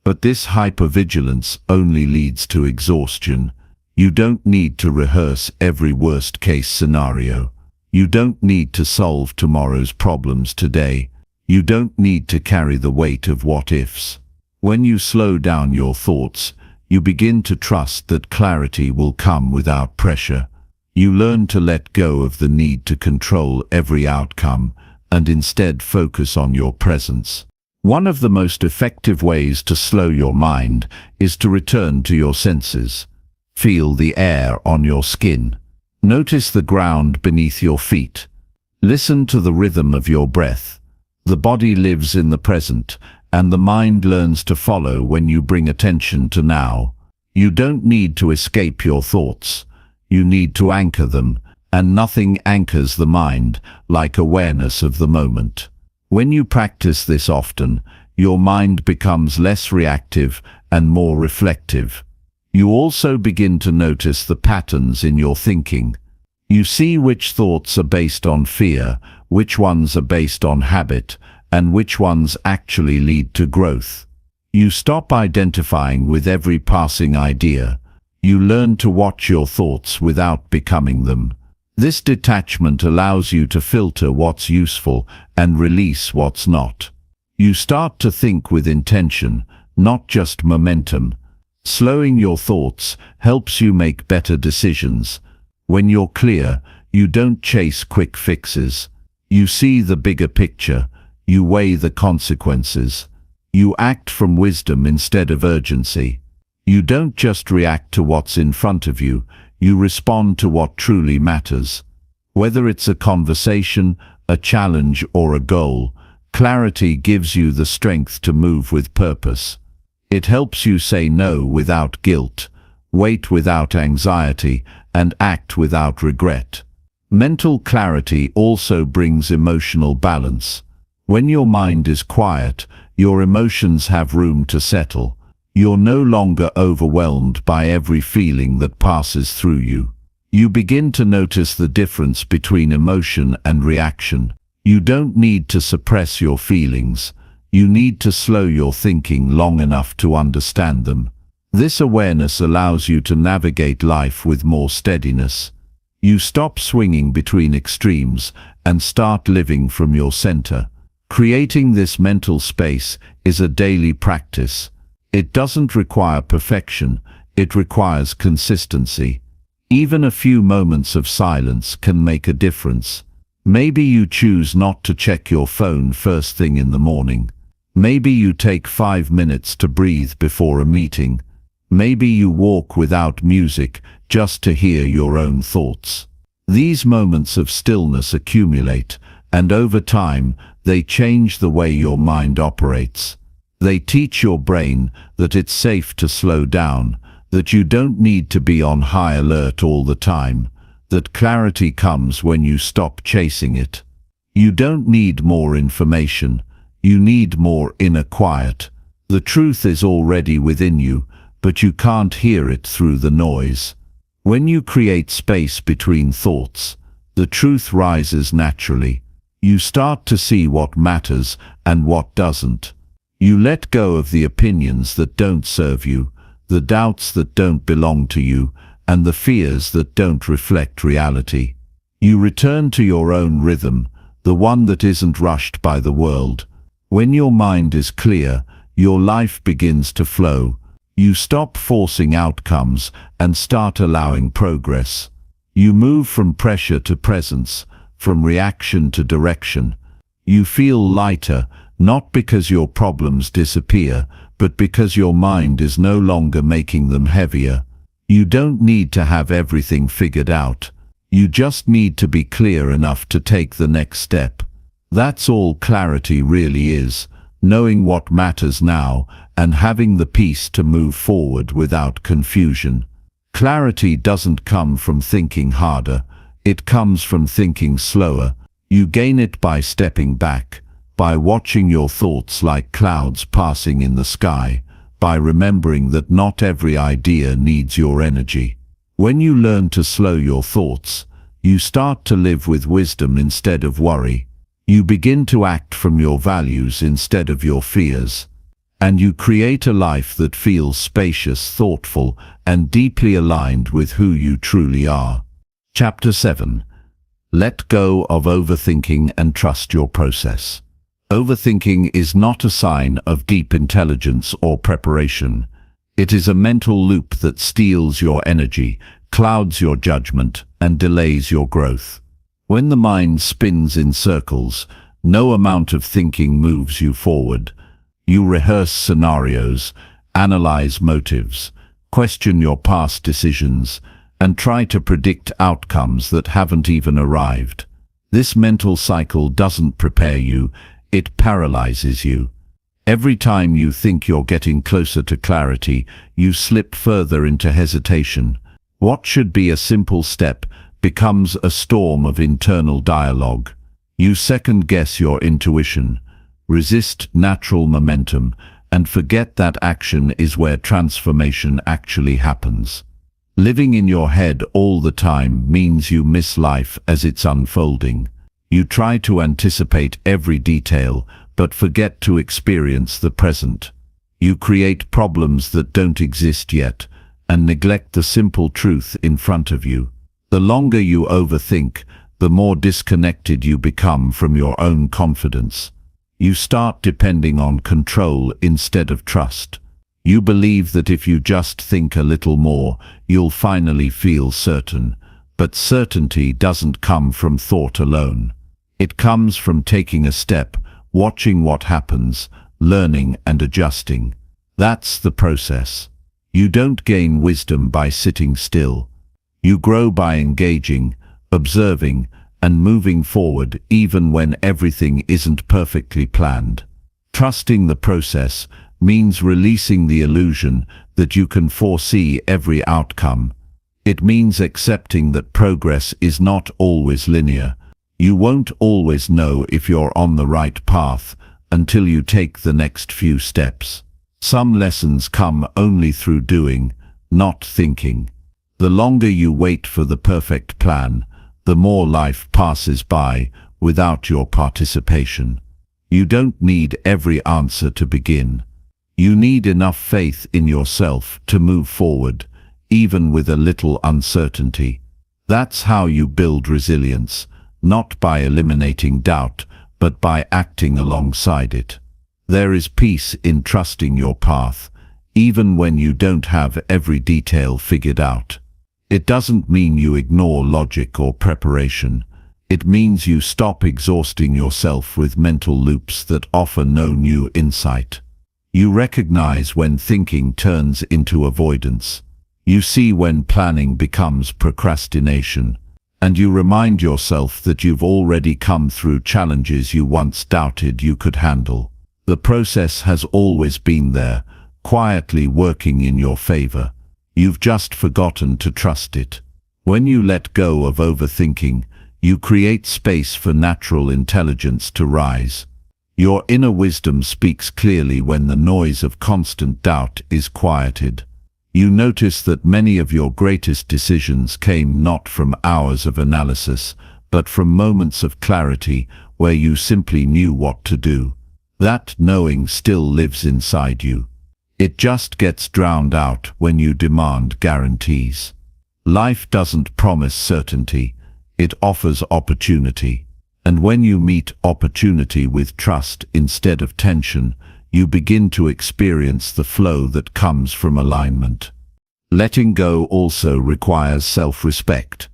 But this hypervigilance only leads to exhaustion. You don't need to rehearse every worst-case scenario. You don't need to solve tomorrow's problems today. You don't need to carry the weight of what-ifs. When you slow down your thoughts, you begin to trust that clarity will come without pressure. You learn to let go of the need to control every outcome and instead focus on your presence. One of the most effective ways to slow your mind is to return to your senses. Feel the air on your skin. Notice the ground beneath your feet. Listen to the rhythm of your breath. The body lives in the present, and the mind learns to follow when you bring attention to now. You don't need to escape your thoughts. You need to anchor them, and nothing anchors the mind like awareness of the moment. When you practice this often, your mind becomes less reactive and more reflective. You also begin to notice the patterns in your thinking. You see which thoughts are based on fear, which ones are based on habit, and which ones actually lead to growth. You stop identifying with every passing idea. You learn to watch your thoughts without becoming them. This detachment allows you to filter what's useful and release what's not. You start to think with intention, not just momentum. Slowing your thoughts helps you make better decisions. When you're clear, you don't chase quick fixes. You see the bigger picture. You weigh the consequences. You act from wisdom instead of urgency. You don't just react to what's in front of you. You respond to what truly matters. Whether it's a conversation, a challenge, or a goal, clarity gives you the strength to move with purpose. It helps you say no without guilt, wait without anxiety, and act without regret. Mental clarity also brings emotional balance. When your mind is quiet, your emotions have room to settle. You're no longer overwhelmed by every feeling that passes through you. You begin to notice the difference between emotion and reaction. You don't need to suppress your feelings. You need to slow your thinking long enough to understand them. This awareness allows you to navigate life with more steadiness. You stop swinging between extremes and start living from your center. Creating this mental space is a daily practice. It doesn't require perfection, it requires consistency. Even a few moments of silence can make a difference. Maybe you choose not to check your phone first thing in the morning. Maybe you take 5 minutes to breathe before a meeting. Maybe you walk without music just to hear your own thoughts. These moments of stillness accumulate, and over time, they change the way your mind operates. They teach your brain that it's safe to slow down, that you don't need to be on high alert all the time, that clarity comes when you stop chasing it. You don't need more information, you need more inner quiet. The truth is already within you, but you can't hear it through the noise. When you create space between thoughts, the truth rises naturally. You start to see what matters and what doesn't. You let go of the opinions that don't serve you, the doubts that don't belong to you, and the fears that don't reflect reality. You return to your own rhythm, the one that isn't rushed by the world. When your mind is clear, your life begins to flow. You stop forcing outcomes and start allowing progress. You move from pressure to presence, from reaction to direction. You feel lighter, not because your problems disappear, but because your mind is no longer making them heavier. You don't need to have everything figured out. You just need to be clear enough to take the next step. That's all clarity really is, knowing what matters now and having the peace to move forward without confusion. Clarity doesn't come from thinking harder, it comes from thinking slower. You gain it by stepping back, by watching your thoughts like clouds passing in the sky, by remembering that not every idea needs your energy. When you learn to slow your thoughts, you start to live with wisdom instead of worry. You begin to act from your values instead of your fears. And you create a life that feels spacious, thoughtful, and deeply aligned with who you truly are. Chapter 7. Let go of overthinking and trust your process. Overthinking is not a sign of deep intelligence or preparation. It is a mental loop that steals your energy, clouds your judgment, and delays your growth. When the mind spins in circles, no amount of thinking moves you forward. You rehearse scenarios, analyze motives, question your past decisions, and try to predict outcomes that haven't even arrived. This mental cycle doesn't prepare you, it paralyzes you. Every time you think you're getting closer to clarity, you slip further into hesitation. What should be a simple step becomes a storm of internal dialogue. You second-guess your intuition, resist natural momentum, and forget that action is where transformation actually happens. Living in your head all the time means you miss life as it's unfolding. You try to anticipate every detail, but forget to experience the present. You create problems that don't exist yet, and neglect the simple truth in front of you. The longer you overthink, the more disconnected you become from your own confidence. You start depending on control instead of trust. You believe that if you just think a little more, you'll finally feel certain. But certainty doesn't come from thought alone. It comes from taking a step, watching what happens, learning and adjusting. That's the process. You don't gain wisdom by sitting still. You grow by engaging, observing, and moving forward even when everything isn't perfectly planned. Trusting the process means releasing the illusion that you can foresee every outcome. It means accepting that progress is not always linear. You won't always know if you're on the right path until you take the next few steps. Some lessons come only through doing, not thinking. The longer you wait for the perfect plan, the more life passes by without your participation. You don't need every answer to begin. You need enough faith in yourself to move forward, even with a little uncertainty. That's how you build resilience, not by eliminating doubt, but by acting alongside it. There is peace in trusting your path, even when you don't have every detail figured out. It doesn't mean you ignore logic or preparation. It means you stop exhausting yourself with mental loops that offer no new insight. You recognize when thinking turns into avoidance. You see when planning becomes procrastination. And you remind yourself that you've already come through challenges you once doubted you could handle. The process has always been there, quietly working in your favor. You've just forgotten to trust it. When you let go of overthinking, you create space for natural intelligence to rise. Your inner wisdom speaks clearly when the noise of constant doubt is quieted. You notice that many of your greatest decisions came not from hours of analysis, but from moments of clarity where you simply knew what to do. That knowing still lives inside you. It just gets drowned out when you demand guarantees. Life doesn't promise certainty, it offers opportunity. And when you meet opportunity with trust instead of tension, you begin to experience the flow that comes from alignment. Letting go also requires self-respect.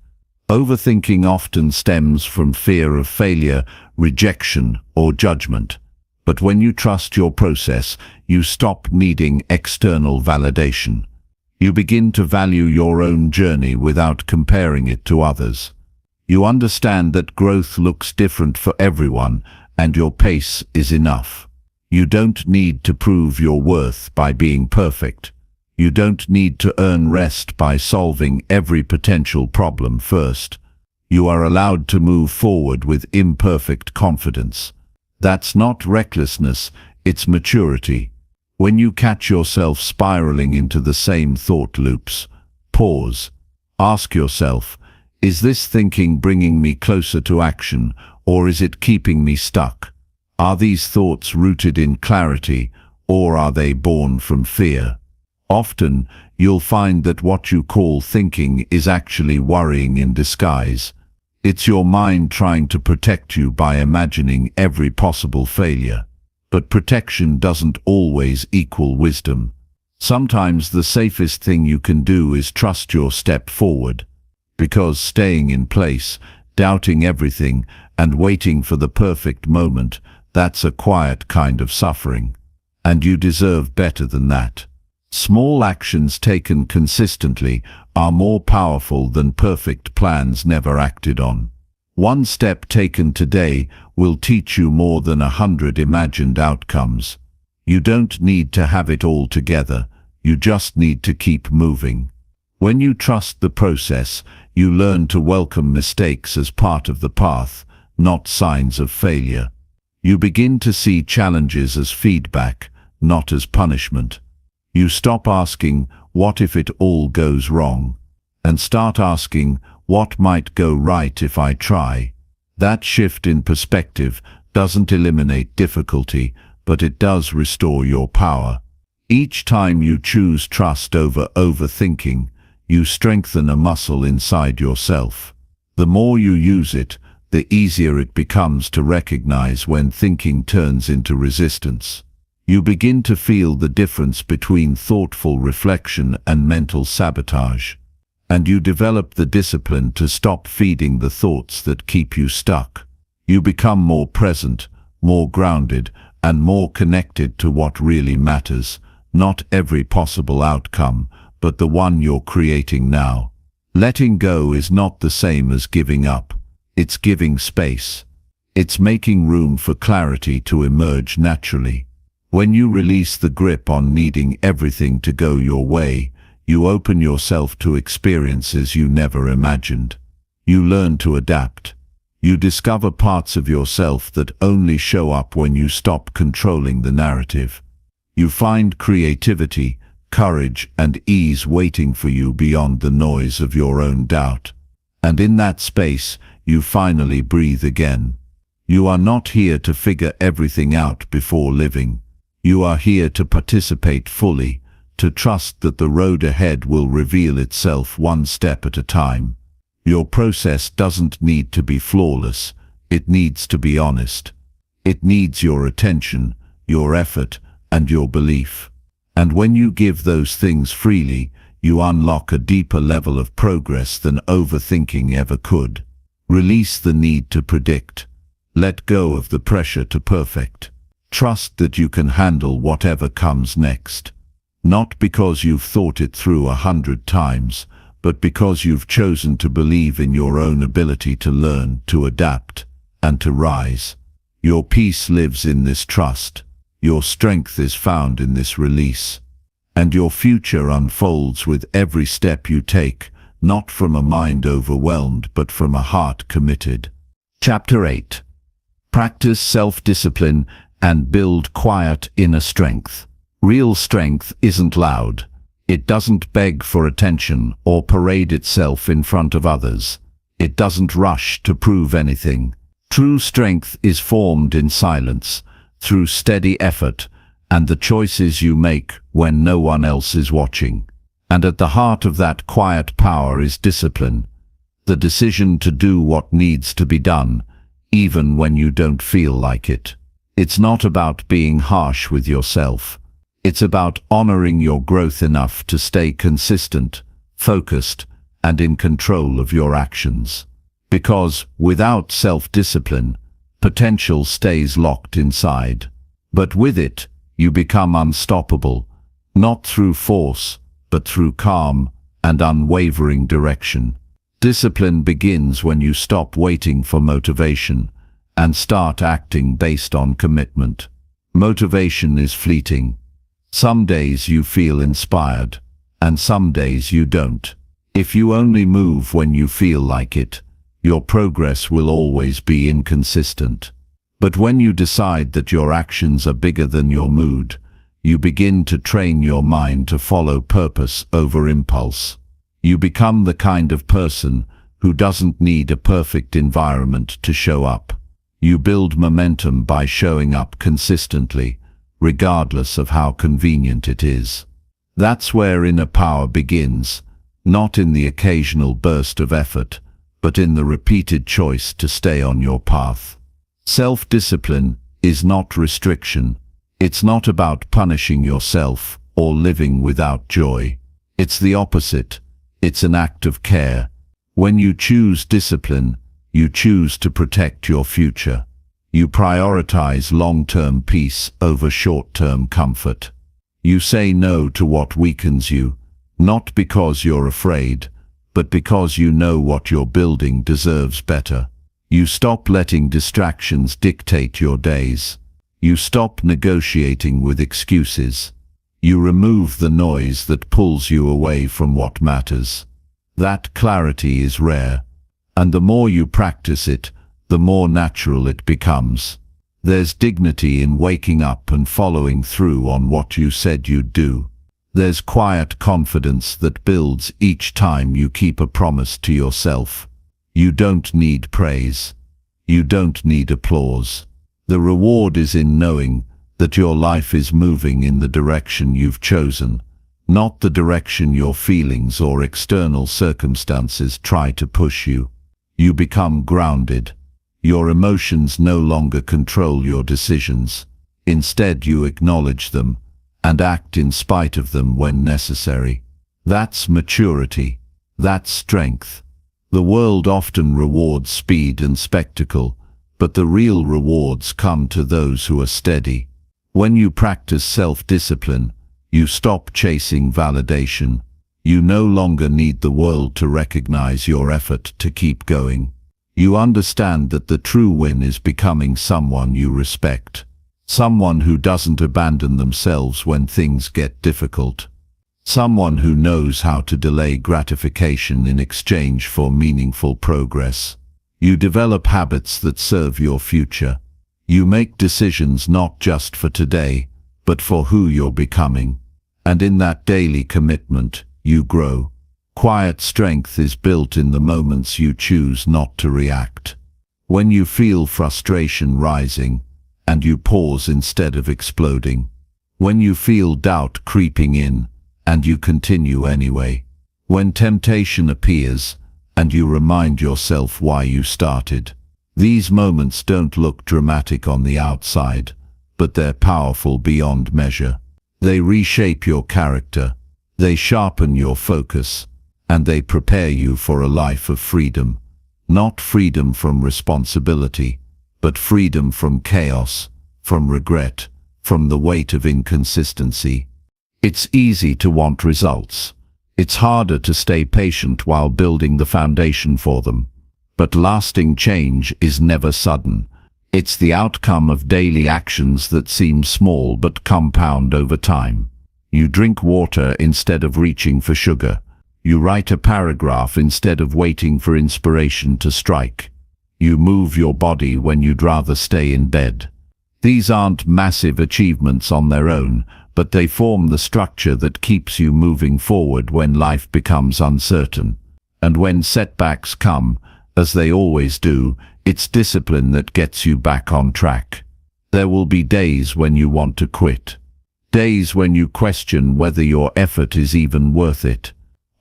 Overthinking often stems from fear of failure, rejection, or judgment. But when you trust your process, you stop needing external validation. You begin to value your own journey without comparing it to others. You understand that growth looks different for everyone, and your pace is enough. You don't need to prove your worth by being perfect. You don't need to earn rest by solving every potential problem first. You are allowed to move forward with imperfect confidence. That's not recklessness, it's maturity. When you catch yourself spiraling into the same thought loops, pause. Ask yourself, is this thinking bringing me closer to action, or is it keeping me stuck? Are these thoughts rooted in clarity, or are they born from fear? Often, you'll find that what you call thinking is actually worrying in disguise. It's your mind trying to protect you by imagining every possible failure. But protection doesn't always equal wisdom. Sometimes the safest thing you can do is trust your step forward. Because staying in place, doubting everything, and waiting for the perfect moment, that's a quiet kind of suffering. and you deserve better than that. Small actions taken consistently are more powerful than perfect plans never acted on. One step taken today will teach you more than 100 imagined outcomes. You don't need to have it all together, you just need to keep moving. When you trust the process, you learn to welcome mistakes as part of the path, not signs of failure. You begin to see challenges as feedback, not as punishment. You stop asking, "What if it all goes wrong?" and start asking, "What might go right if I try?" That shift in perspective doesn't eliminate difficulty, but it does restore your power. Each time you choose trust over overthinking, you strengthen a muscle inside yourself. The more you use it, the easier it becomes to recognize when thinking turns into resistance. You begin to feel the difference between thoughtful reflection and mental sabotage. And you develop the discipline to stop feeding the thoughts that keep you stuck. You become more present, more grounded, and more connected to what really matters, not every possible outcome, but the one you're creating now. Letting go is not the same as giving up. It's giving space. It's making room for clarity to emerge naturally. When you release the grip on needing everything to go your way, you open yourself to experiences you never imagined. You learn to adapt. You discover parts of yourself that only show up when you stop controlling the narrative. You find creativity, courage, and ease waiting for you beyond the noise of your own doubt. And in that space, you finally breathe again. You are not here to figure everything out before living. You are here to participate fully, to trust that the road ahead will reveal itself one step at a time. Your process doesn't need to be flawless, it needs to be honest. It needs your attention, your effort, and your belief. And when you give those things freely, you unlock a deeper level of progress than overthinking ever could. Release the need to predict. Let go of the pressure to perfect. Trust that you can handle whatever comes next. Not because you've thought it through 100 times, but because you've chosen to believe in your own ability to learn, to adapt, and to rise. Your peace lives in this trust. Your strength is found in this release. And your future unfolds with every step you take, not from a mind overwhelmed, but from a heart committed. Chapter 8. Practice self-discipline and build quiet inner strength. Real strength isn't loud. It doesn't beg for attention or parade itself in front of others. It doesn't rush to prove anything. True strength is formed in silence, through steady effort, and the choices you make when no one else is watching. And at the heart of that quiet power is discipline, the decision to do what needs to be done, even when you don't feel like it. It's not about being harsh with yourself. It's about honoring your growth enough to stay consistent, focused, and in control of your actions. Because without self-discipline, potential stays locked inside. But with it, you become unstoppable, not through force, but through calm and unwavering direction. Discipline begins when you stop waiting for motivation and start acting based on commitment. Motivation is fleeting. Some days you feel inspired, and some days you don't. If you only move when you feel like it, your progress will always be inconsistent. But when you decide that your actions are bigger than your mood, you begin to train your mind to follow purpose over impulse. You become the kind of person who doesn't need a perfect environment to show up. You build momentum by showing up consistently, regardless of how convenient it is. That's where inner power begins, not in the occasional burst of effort, but in the repeated choice to stay on your path. Self-discipline is not restriction. It's not about punishing yourself or living without joy. It's the opposite. It's an act of care. When you choose discipline, you choose to protect your future. You prioritize long-term peace over short-term comfort. You say no to what weakens you, not because you're afraid, but because you know what you're building deserves better. You stop letting distractions dictate your days. You stop negotiating with excuses. You remove the noise that pulls you away from what matters. That clarity is rare, and the more you practice it, the more natural it becomes. There's dignity in waking up and following through on what you said you'd do. There's quiet confidence that builds each time you keep a promise to yourself. You don't need praise. You don't need applause. The reward is in knowing that your life is moving in the direction you've chosen, not the direction your feelings or external circumstances try to push you. You become grounded. Your emotions no longer control your decisions. Instead, you acknowledge them and act in spite of them when necessary. That's maturity. That's strength. The world often rewards speed and spectacle, but the real rewards come to those who are steady. When you practice self-discipline, you stop chasing validation. You no longer need the world to recognize your effort to keep going. You understand that the true win is becoming someone you respect. Someone who doesn't abandon themselves when things get difficult. Someone who knows how to delay gratification in exchange for meaningful progress. You develop habits that serve your future. You make decisions not just for today, but for who you're becoming. And in that daily commitment, you grow. Quiet strength is built in the moments you choose not to react. When you feel frustration rising, and you pause instead of exploding. When you feel doubt creeping in, and you continue anyway. When temptation appears, and you remind yourself why you started. These moments don't look dramatic on the outside, but they're powerful beyond measure. They reshape your character, they sharpen your focus, and they prepare you for a life of freedom. Not freedom from responsibility, but freedom from chaos, from regret, from the weight of inconsistency. It's easy to want results. It's harder to stay patient while building the foundation for them. But lasting change is never sudden. It's the outcome of daily actions that seem small but compound over time. You drink water instead of reaching for sugar. You write a paragraph instead of waiting for inspiration to strike. You move your body when you'd rather stay in bed. These aren't massive achievements on their own, but they form the structure that keeps you moving forward when life becomes uncertain. And when setbacks come, as they always do, it's discipline that gets you back on track. There will be days when you want to quit. Days when you question whether your effort is even worth it.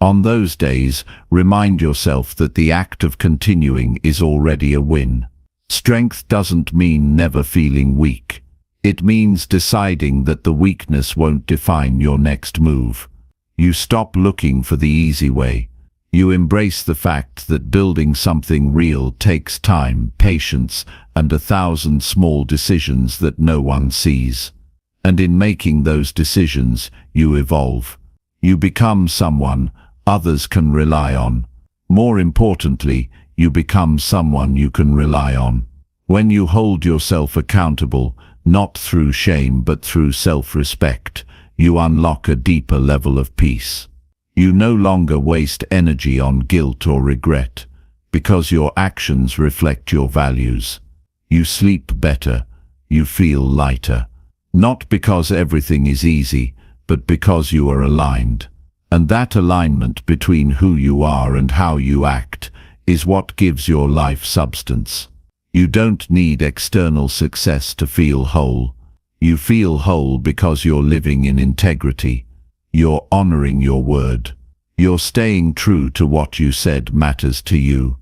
On those days, remind yourself that the act of continuing is already a win. Strength doesn't mean never feeling weak. It means deciding that the weakness won't define your next move. You stop looking for the easy way. You embrace the fact that building something real takes time, patience, and 1,000 small decisions that no one sees. And in making those decisions, you evolve. You become someone others can rely on. More importantly, you become someone you can rely on. When you hold yourself accountable, not through shame but through self-respect, you unlock a deeper level of peace. You no longer waste energy on guilt or regret, because your actions reflect your values. You sleep better, you feel lighter, not because everything is easy, but because you are aligned. And that alignment between who you are and how you act is what gives your life substance. You don't need external success to feel whole. You feel whole because you're living in integrity. You're honoring your word. You're staying true to what you said matters to you.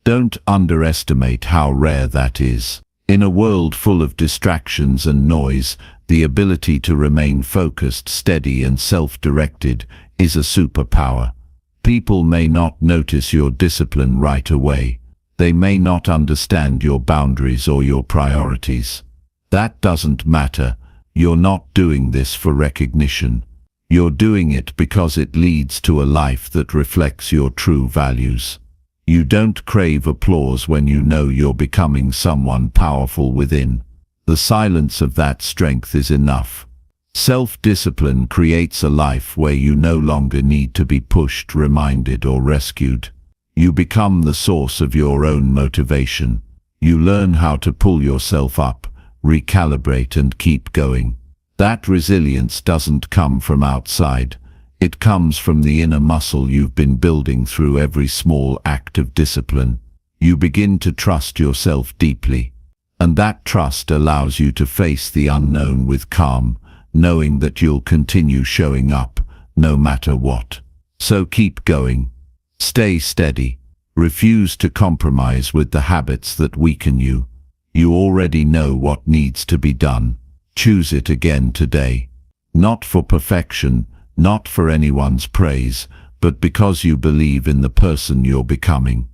Don't underestimate how rare that is. In a world full of distractions and noise, the ability to remain focused, steady, and self-directed is a superpower. People may not notice your discipline right away. They may not understand your boundaries or your priorities. That doesn't matter. You're not doing this for recognition. You're doing it because it leads to a life that reflects your true values. You don't crave applause when you know you're becoming someone powerful within. The silence of that strength is enough. Self-discipline creates a life where you no longer need to be pushed, reminded, or rescued. You become the source of your own motivation. You learn how to pull yourself up, recalibrate, and keep going. That resilience doesn't come from outside. It comes from the inner muscle you've been building through every small act of discipline. You begin to trust yourself deeply, and that trust allows you to face the unknown with calm, knowing that you'll continue showing up, no matter what. So keep going. Stay steady. Refuse to compromise with the habits that weaken you. You already know what needs to be done. Choose it again today. Not for perfection, not for anyone's praise, but because you believe in the person you're becoming.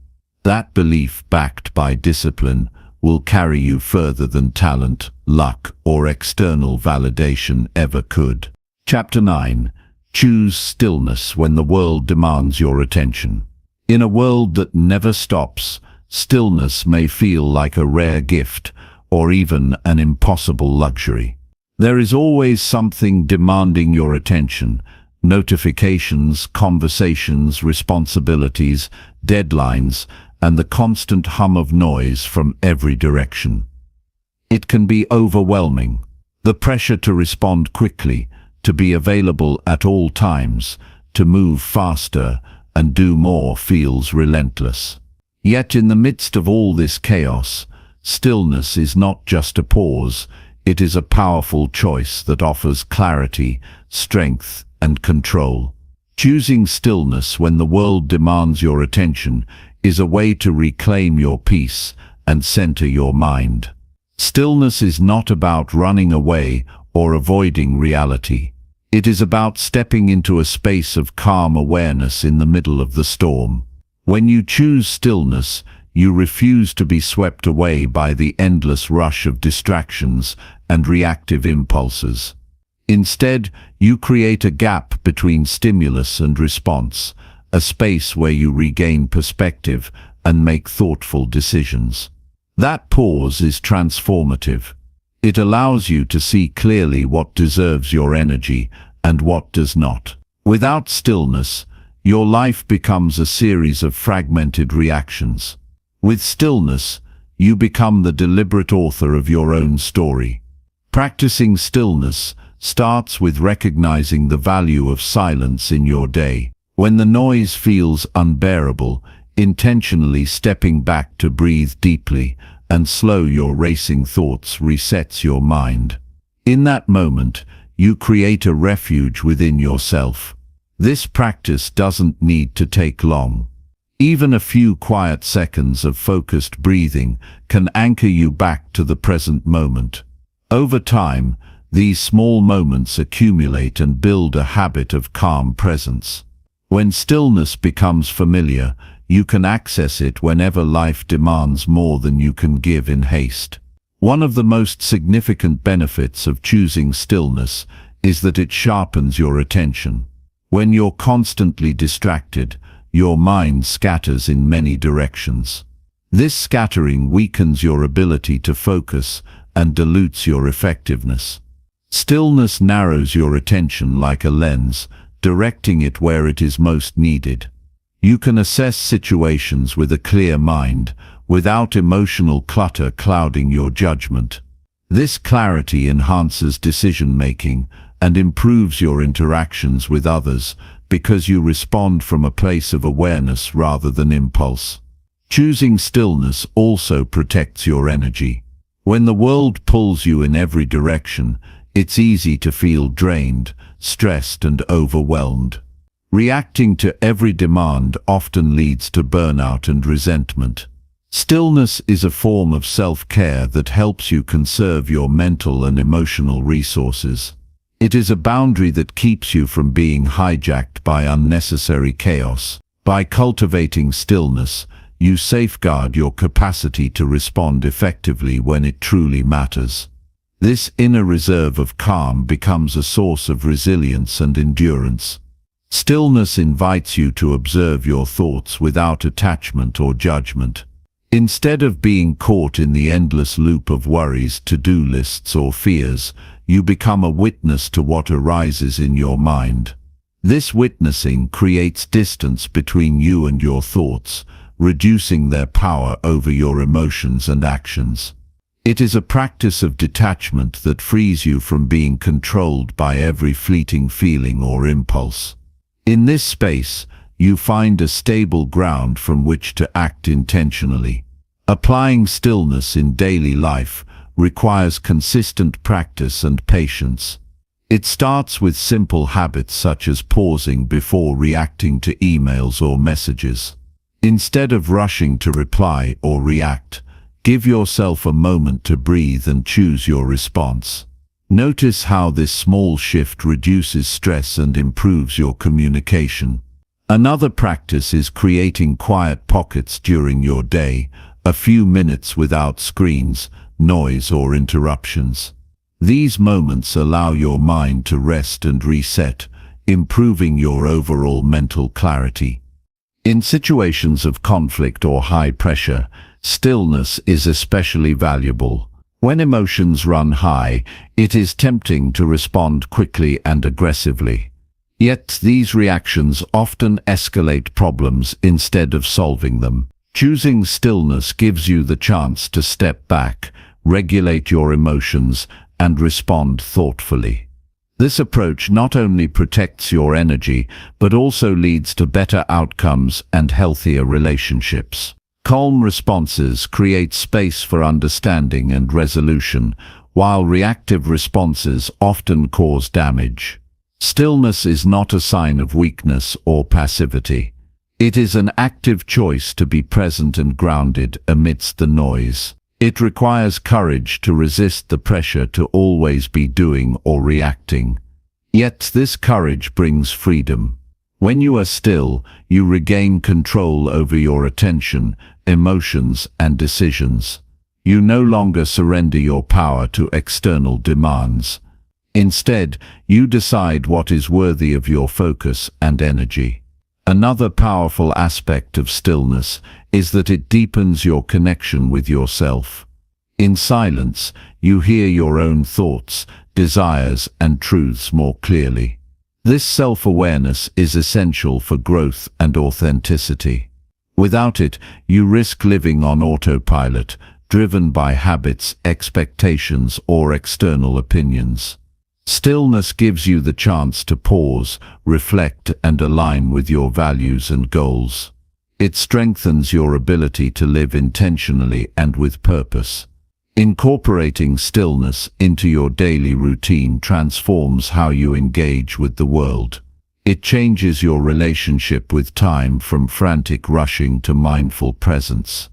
That belief, backed by discipline, will carry you further than talent, luck, or external validation ever could. Chapter 9. Choose stillness when the world demands your attention. In a world that never stops, stillness may feel like a rare gift, or even an impossible luxury. There is always something demanding your attention: notifications, conversations, responsibilities, deadlines, and the constant hum of noise from every direction. It can be overwhelming. The pressure to respond quickly, to be available at all times, to move faster and do more feels relentless. Yet in the midst of all this chaos, stillness is not just a pause, it is a powerful choice that offers clarity, strength, and control. Choosing stillness when the world demands your attention is a way to reclaim your peace and center your mind. Stillness is not about running away or avoiding reality. It is about stepping into a space of calm awareness in the middle of the storm. When you choose stillness, you refuse to be swept away by the endless rush of distractions and reactive impulses. Instead, you create a gap between stimulus and response, a space where you regain perspective and make thoughtful decisions. That pause is transformative. It allows you to see clearly what deserves your energy and what does not. Without stillness, your life becomes a series of fragmented reactions. With stillness, you become the deliberate author of your own story. Practicing stillness starts with recognizing the value of silence in your day. When the noise feels unbearable, intentionally stepping back to breathe deeply and slow your racing thoughts resets your mind. In that moment, you create a refuge within yourself. This practice doesn't need to take long. Even a few quiet seconds of focused breathing can anchor you back to the present moment. Over time, these small moments accumulate and build a habit of calm presence. When stillness becomes familiar, you can access it whenever life demands more than you can give in haste. One of the most significant benefits of choosing stillness is that it sharpens your attention. When you're constantly distracted, your mind scatters in many directions. This scattering weakens your ability to focus and dilutes your effectiveness. Stillness narrows your attention like a lens, directing it where it is most needed. You can assess situations with a clear mind, without emotional clutter clouding your judgment. This clarity enhances decision-making and improves your interactions with others because you respond from a place of awareness rather than impulse. Choosing stillness also protects your energy. When the world pulls you in every direction, it's easy to feel drained, stressed, and overwhelmed. Reacting to every demand often leads to burnout and resentment. Stillness is a form of self-care that helps you conserve your mental and emotional resources. It is a boundary that keeps you from being hijacked by unnecessary chaos. By cultivating stillness, you safeguard your capacity to respond effectively when it truly matters. This inner reserve of calm becomes a source of resilience and endurance. Stillness invites you to observe your thoughts without attachment or judgment. Instead of being caught in the endless loop of worries, to-do lists, or fears, you become a witness to what arises in your mind. This witnessing creates distance between you and your thoughts, reducing their power over your emotions and actions. It is a practice of detachment that frees you from being controlled by every fleeting feeling or impulse. In this space, you find a stable ground from which to act intentionally. Applying stillness in daily life requires consistent practice and patience. It starts with simple habits such as pausing before reacting to emails or messages. Instead of rushing to reply or react, give yourself a moment to breathe and choose your response. Notice how this small shift reduces stress and improves your communication. Another practice is creating quiet pockets during your day, a few minutes without screens, noise, or interruptions. These moments allow your mind to rest and reset, improving your overall mental clarity. In situations of conflict or high pressure, stillness is especially valuable. When emotions run high, it is tempting to respond quickly and aggressively. Yet these reactions often escalate problems instead of solving them. Choosing stillness gives you the chance to step back, regulate your emotions, and respond thoughtfully. This approach not only protects your energy, but also leads to better outcomes and healthier relationships. Calm responses create space for understanding and resolution, while reactive responses often cause damage. Stillness is not a sign of weakness or passivity. It is an active choice to be present and grounded amidst the noise. It requires courage to resist the pressure to always be doing or reacting. Yet this courage brings freedom. When you are still, you regain control over your attention, emotions, and decisions. You no longer surrender your power to external demands. Instead, you decide what is worthy of your focus and energy. Another powerful aspect of stillness is that it deepens your connection with yourself. In silence, you hear your own thoughts, desires, and truths more clearly. This self-awareness is essential for growth and authenticity. Without it, you risk living on autopilot, driven by habits, expectations, or external opinions. Stillness gives you the chance to pause, reflect, and align with your values and goals. It strengthens your ability to live intentionally and with purpose. Incorporating stillness into your daily routine transforms how you engage with the world. It changes your relationship with time from frantic rushing to mindful presence.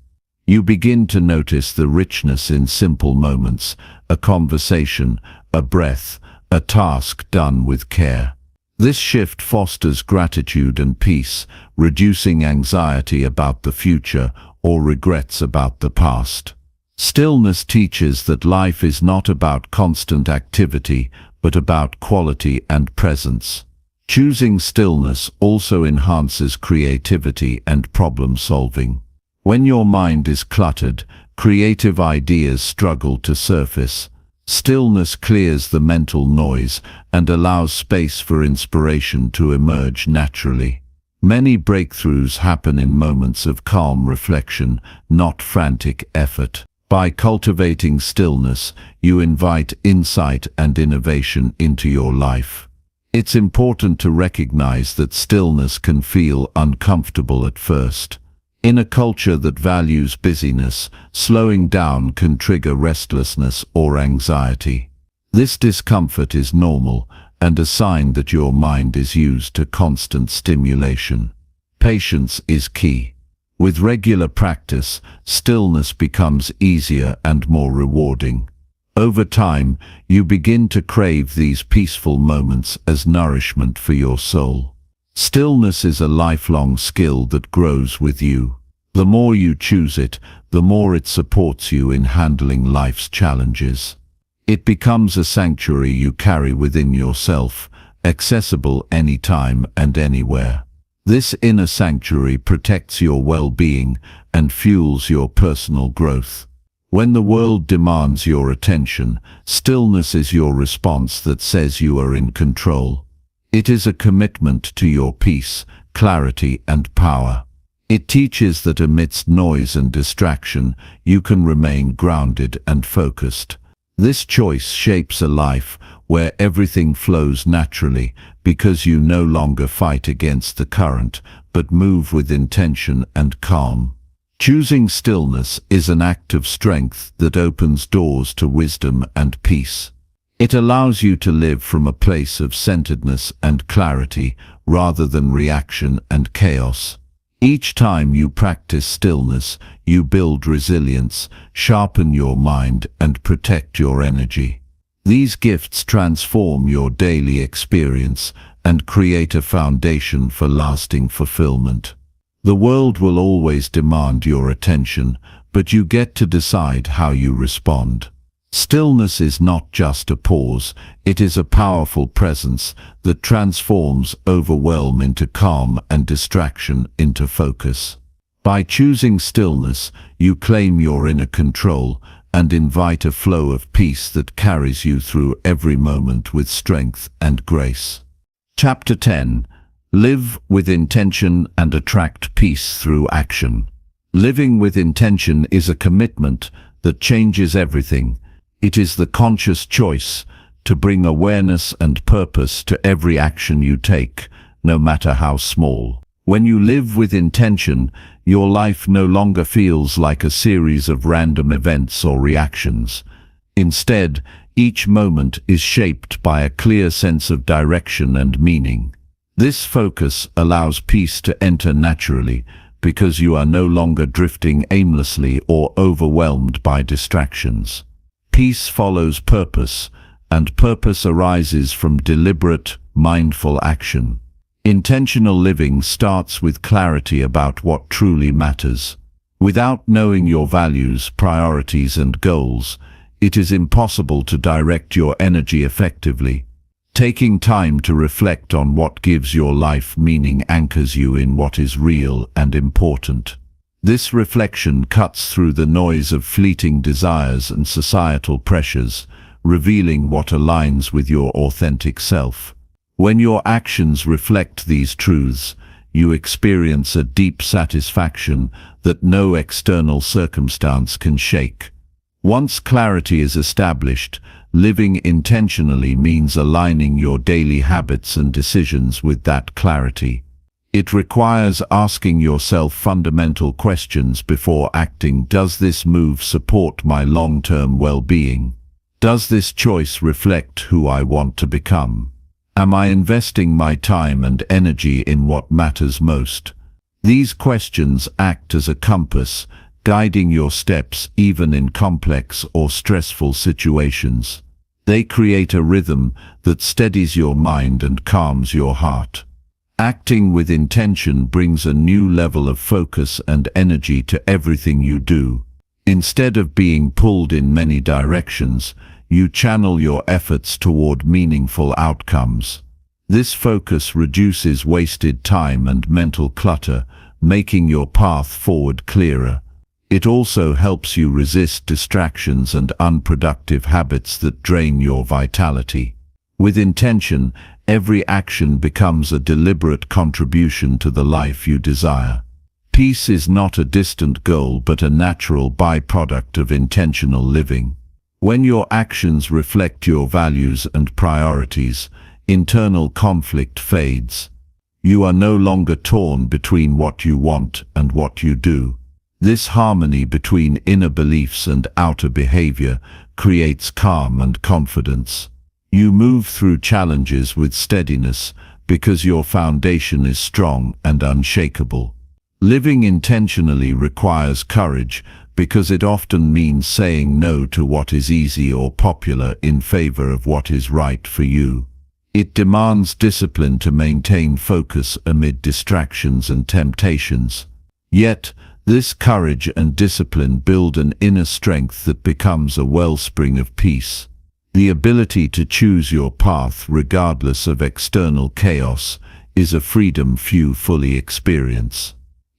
You begin to notice the richness in simple moments, a conversation, a breath, a task done with care. This shift fosters gratitude and peace, reducing anxiety about the future or regrets about the past. Stillness teaches that life is not about constant activity, but about quality and presence. Choosing stillness also enhances creativity and problem solving. When your mind is cluttered, creative ideas struggle to surface. Stillness clears the mental noise and allows space for inspiration to emerge naturally. Many breakthroughs happen in moments of calm reflection, not frantic effort. By cultivating stillness, you invite insight and innovation into your life. It's important to recognize that stillness can feel uncomfortable at first. In a culture that values busyness, slowing down can trigger restlessness or anxiety. This discomfort is normal and a sign that your mind is used to constant stimulation. Patience is key. With regular practice, stillness becomes easier and more rewarding. Over time, you begin to crave these peaceful moments as nourishment for your soul. Stillness is a lifelong skill that grows with you. The more you choose it, the more it supports you in handling life's challenges. It becomes a sanctuary you carry within yourself, accessible anytime and anywhere. This inner sanctuary protects your well-being and fuels your personal growth. When the world demands your attention, stillness is your response that says you are in control. It is a commitment to your peace, clarity, and power. It teaches that amidst noise and distraction, you can remain grounded and focused. This choice shapes a life where everything flows naturally because you no longer fight against the current, but move with intention and calm. Choosing stillness is an act of strength that opens doors to wisdom and peace. It allows you to live from a place of centeredness and clarity rather than reaction and chaos. Each time you practice stillness, you build resilience, sharpen your mind, and protect your energy. These gifts transform your daily experience and create a foundation for lasting fulfillment. The world will always demand your attention, but you get to decide how you respond. Stillness is not just a pause, it is a powerful presence that transforms overwhelm into calm and distraction into focus. By choosing stillness, you claim your inner control and invite a flow of peace that carries you through every moment with strength and grace. Chapter 10. Live with intention and attract peace through action. Living with intention is a commitment that changes everything. It is the conscious choice to bring awareness and purpose to every action you take, no matter how small. When you live with intention, your life no longer feels like a series of random events or reactions. Instead, each moment is shaped by a clear sense of direction and meaning. This focus allows peace to enter naturally because you are no longer drifting aimlessly or overwhelmed by distractions. Peace follows purpose, and purpose arises from deliberate, mindful action. Intentional living starts with clarity about what truly matters. Without knowing your values, priorities, and goals, it is impossible to direct your energy effectively. Taking time to reflect on what gives your life meaning anchors you in what is real and important. This reflection cuts through the noise of fleeting desires and societal pressures, revealing what aligns with your authentic self. When your actions reflect these truths, you experience a deep satisfaction that no external circumstance can shake. Once clarity is established, living intentionally means aligning your daily habits and decisions with that clarity. It requires asking yourself fundamental questions before acting. Does this move support my long-term well-being? Does this choice reflect who I want to become? Am I investing my time and energy in what matters most? These questions act as a compass, guiding your steps even in complex or stressful situations. They create a rhythm that steadies your mind and calms your heart. Acting with intention brings a new level of focus and energy to everything you do. Instead of being pulled in many directions, you channel your efforts toward meaningful outcomes. This focus reduces wasted time and mental clutter, making your path forward clearer. It also helps you resist distractions and unproductive habits that drain your vitality. With intention, every action becomes a deliberate contribution to the life you desire. Peace is not a distant goal but a natural byproduct of intentional living. When your actions reflect your values and priorities, internal conflict fades. You are no longer torn between what you want and what you do. This harmony between inner beliefs and outer behavior creates calm and confidence. You move through challenges with steadiness because your foundation is strong and unshakable. Living intentionally requires courage because it often means saying no to what is easy or popular in favor of what is right for you. It demands discipline to maintain focus amid distractions and temptations. Yet, This courage and discipline build an inner strength that becomes a wellspring of peace. The ability to choose your path regardless of external chaos is a freedom few fully experience.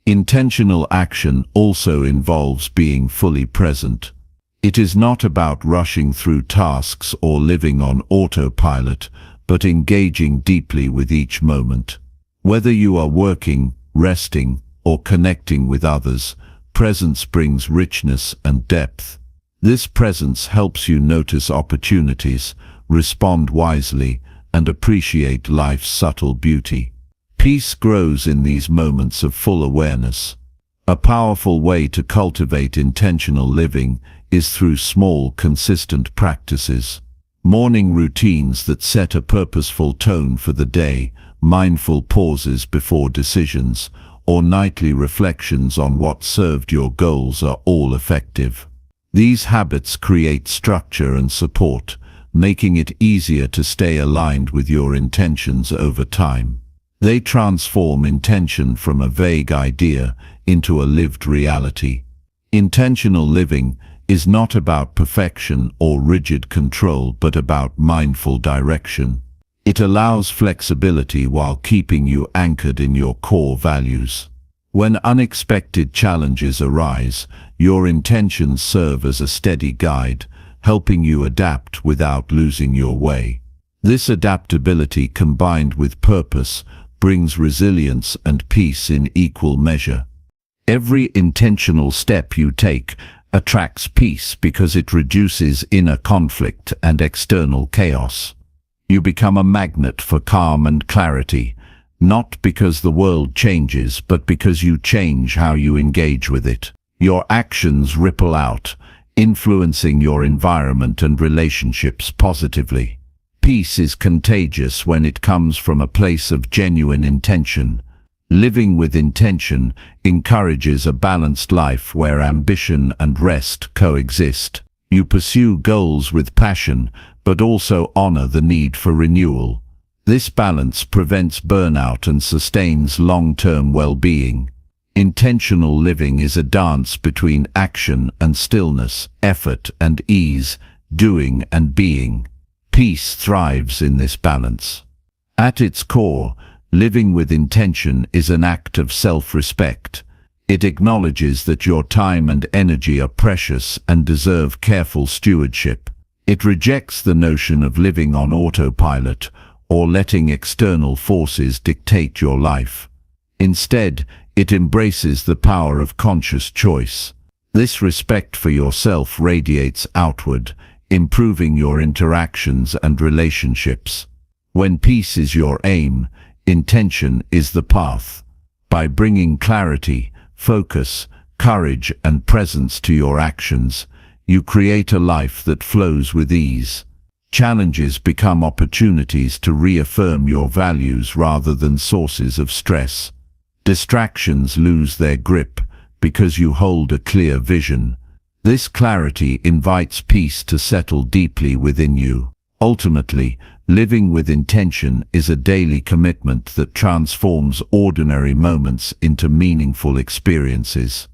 Intentional action also involves being fully present. It is not about rushing through tasks or living on autopilot, but engaging deeply with each moment. Whether you are working, resting, or connecting with others, presence brings richness and depth. This presence helps you notice opportunities, respond wisely, and appreciate life's subtle beauty. Peace grows in these moments of full awareness. A powerful way to cultivate intentional living is through small, consistent practices. Morning routines that set a purposeful tone for the day, mindful pauses before decisions, or nightly reflections on what served your goals are all effective. These habits create structure and support, making it easier to stay aligned with your intentions over time. They transform intention from a vague idea into a lived reality. Intentional living is not about perfection or rigid control, but about mindful direction. It allows flexibility while keeping you anchored in your core values. When unexpected challenges arise, your intentions serve as a steady guide, helping you adapt without losing your way. This adaptability combined with purpose brings resilience and peace in equal measure. Every intentional step you take attracts peace because it reduces inner conflict and external chaos. You become a magnet for calm and clarity, not because the world changes, but because you change how you engage with it. Your actions ripple out, influencing your environment and relationships positively. Peace is contagious when it comes from a place of genuine intention. Living with intention encourages a balanced life where ambition and rest coexist. You pursue goals with passion, but also honor the need for renewal. This balance prevents burnout and sustains long-term well-being. Intentional living is a dance between action and stillness, effort and ease, doing and being. Peace thrives in this balance. At its core, living with intention is an act of self-respect. It acknowledges that your time and energy are precious and deserve careful stewardship. It rejects the notion of living on autopilot or letting external forces dictate your life. Instead, it embraces the power of conscious choice. This respect for yourself radiates outward, improving your interactions and relationships. When peace is your aim, intention is the path. By bringing clarity, focus, courage, and presence to your actions, you create a life that flows with ease. Challenges become opportunities to reaffirm your values rather than sources of stress. Distractions lose their grip because you hold a clear vision. This clarity invites peace to settle deeply within you. Ultimately, living with intention is a daily commitment that transforms ordinary moments into meaningful experiences.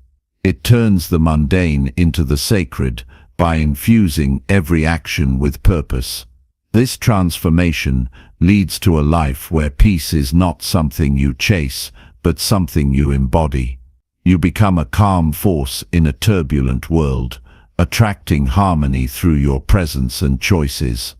It turns the mundane into the sacred by infusing every action with purpose. This transformation leads to a life where peace is not something you chase, but something you embody. You become a calm force in a turbulent world, attracting harmony through your presence and choices.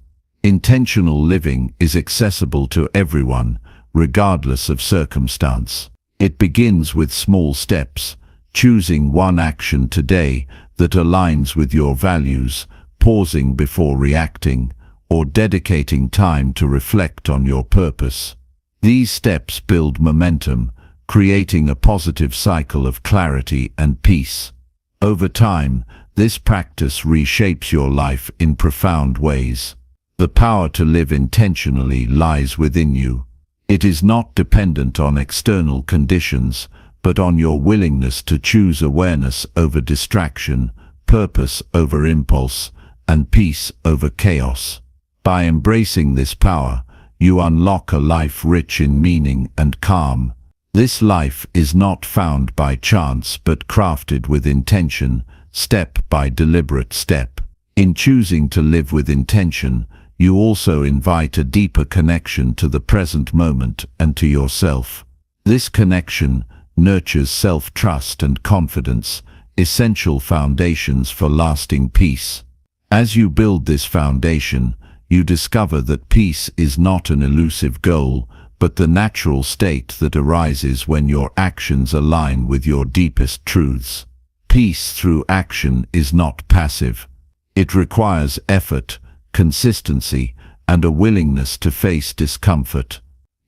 Intentional living is accessible to everyone, regardless of circumstance. It begins with small steps, choosing one action today that aligns with your values, pausing before reacting, or dedicating time to reflect on your purpose. These steps build momentum, creating a positive cycle of clarity and peace. Over time, this practice reshapes your life in profound ways. The power to live intentionally lies within you. It is not dependent on external conditions, but on your willingness to choose awareness over distraction, purpose over impulse, and peace over chaos. By embracing this power, you unlock a life rich in meaning and calm. This life is not found by chance but crafted with intention, step by deliberate step. In choosing to live with intention, you also invite a deeper connection to the present moment and to yourself. This connection nurtures self-trust and confidence, essential foundations for lasting peace. As you build this foundation, you discover that peace is not an elusive goal, but the natural state that arises when your actions align with your deepest truths. Peace through action is not passive. It requires effort, consistency, and a willingness to face discomfort.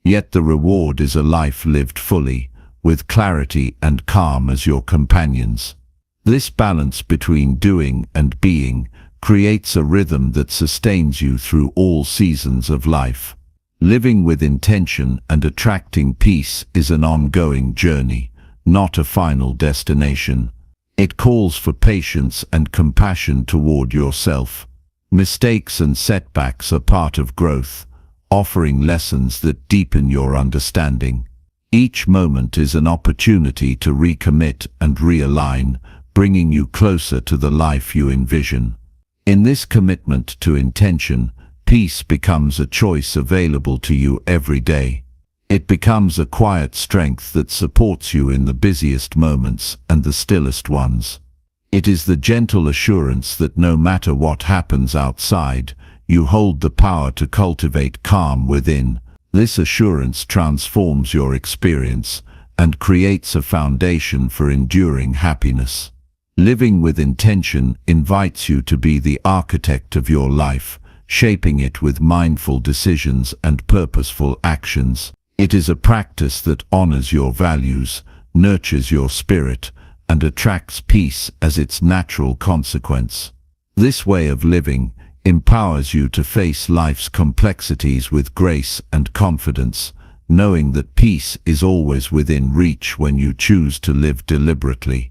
Yet the reward is a life lived fully, with clarity and calm as your companions. This balance between doing and being creates a rhythm that sustains you through all seasons of life. Living with intention and attracting peace is an ongoing journey, not a final destination. It calls for patience and compassion toward yourself. Mistakes and setbacks are part of growth, offering lessons that deepen your understanding. Each moment is an opportunity to recommit and realign, bringing you closer to the life you envision. In this commitment to intention, peace becomes a choice available to you every day. It becomes a quiet strength that supports you in the busiest moments and the stillest ones. It is the gentle assurance that no matter what happens outside, you hold the power to cultivate calm within. This assurance transforms your experience and creates a foundation for enduring happiness. Living with intention invites you to be the architect of your life, shaping it with mindful decisions and purposeful actions. It is a practice that honors your values, nurtures your spirit, and attracts peace as its natural consequence. This way of living empowers you to face life's complexities with grace and confidence, knowing that peace is always within reach when you choose to live deliberately.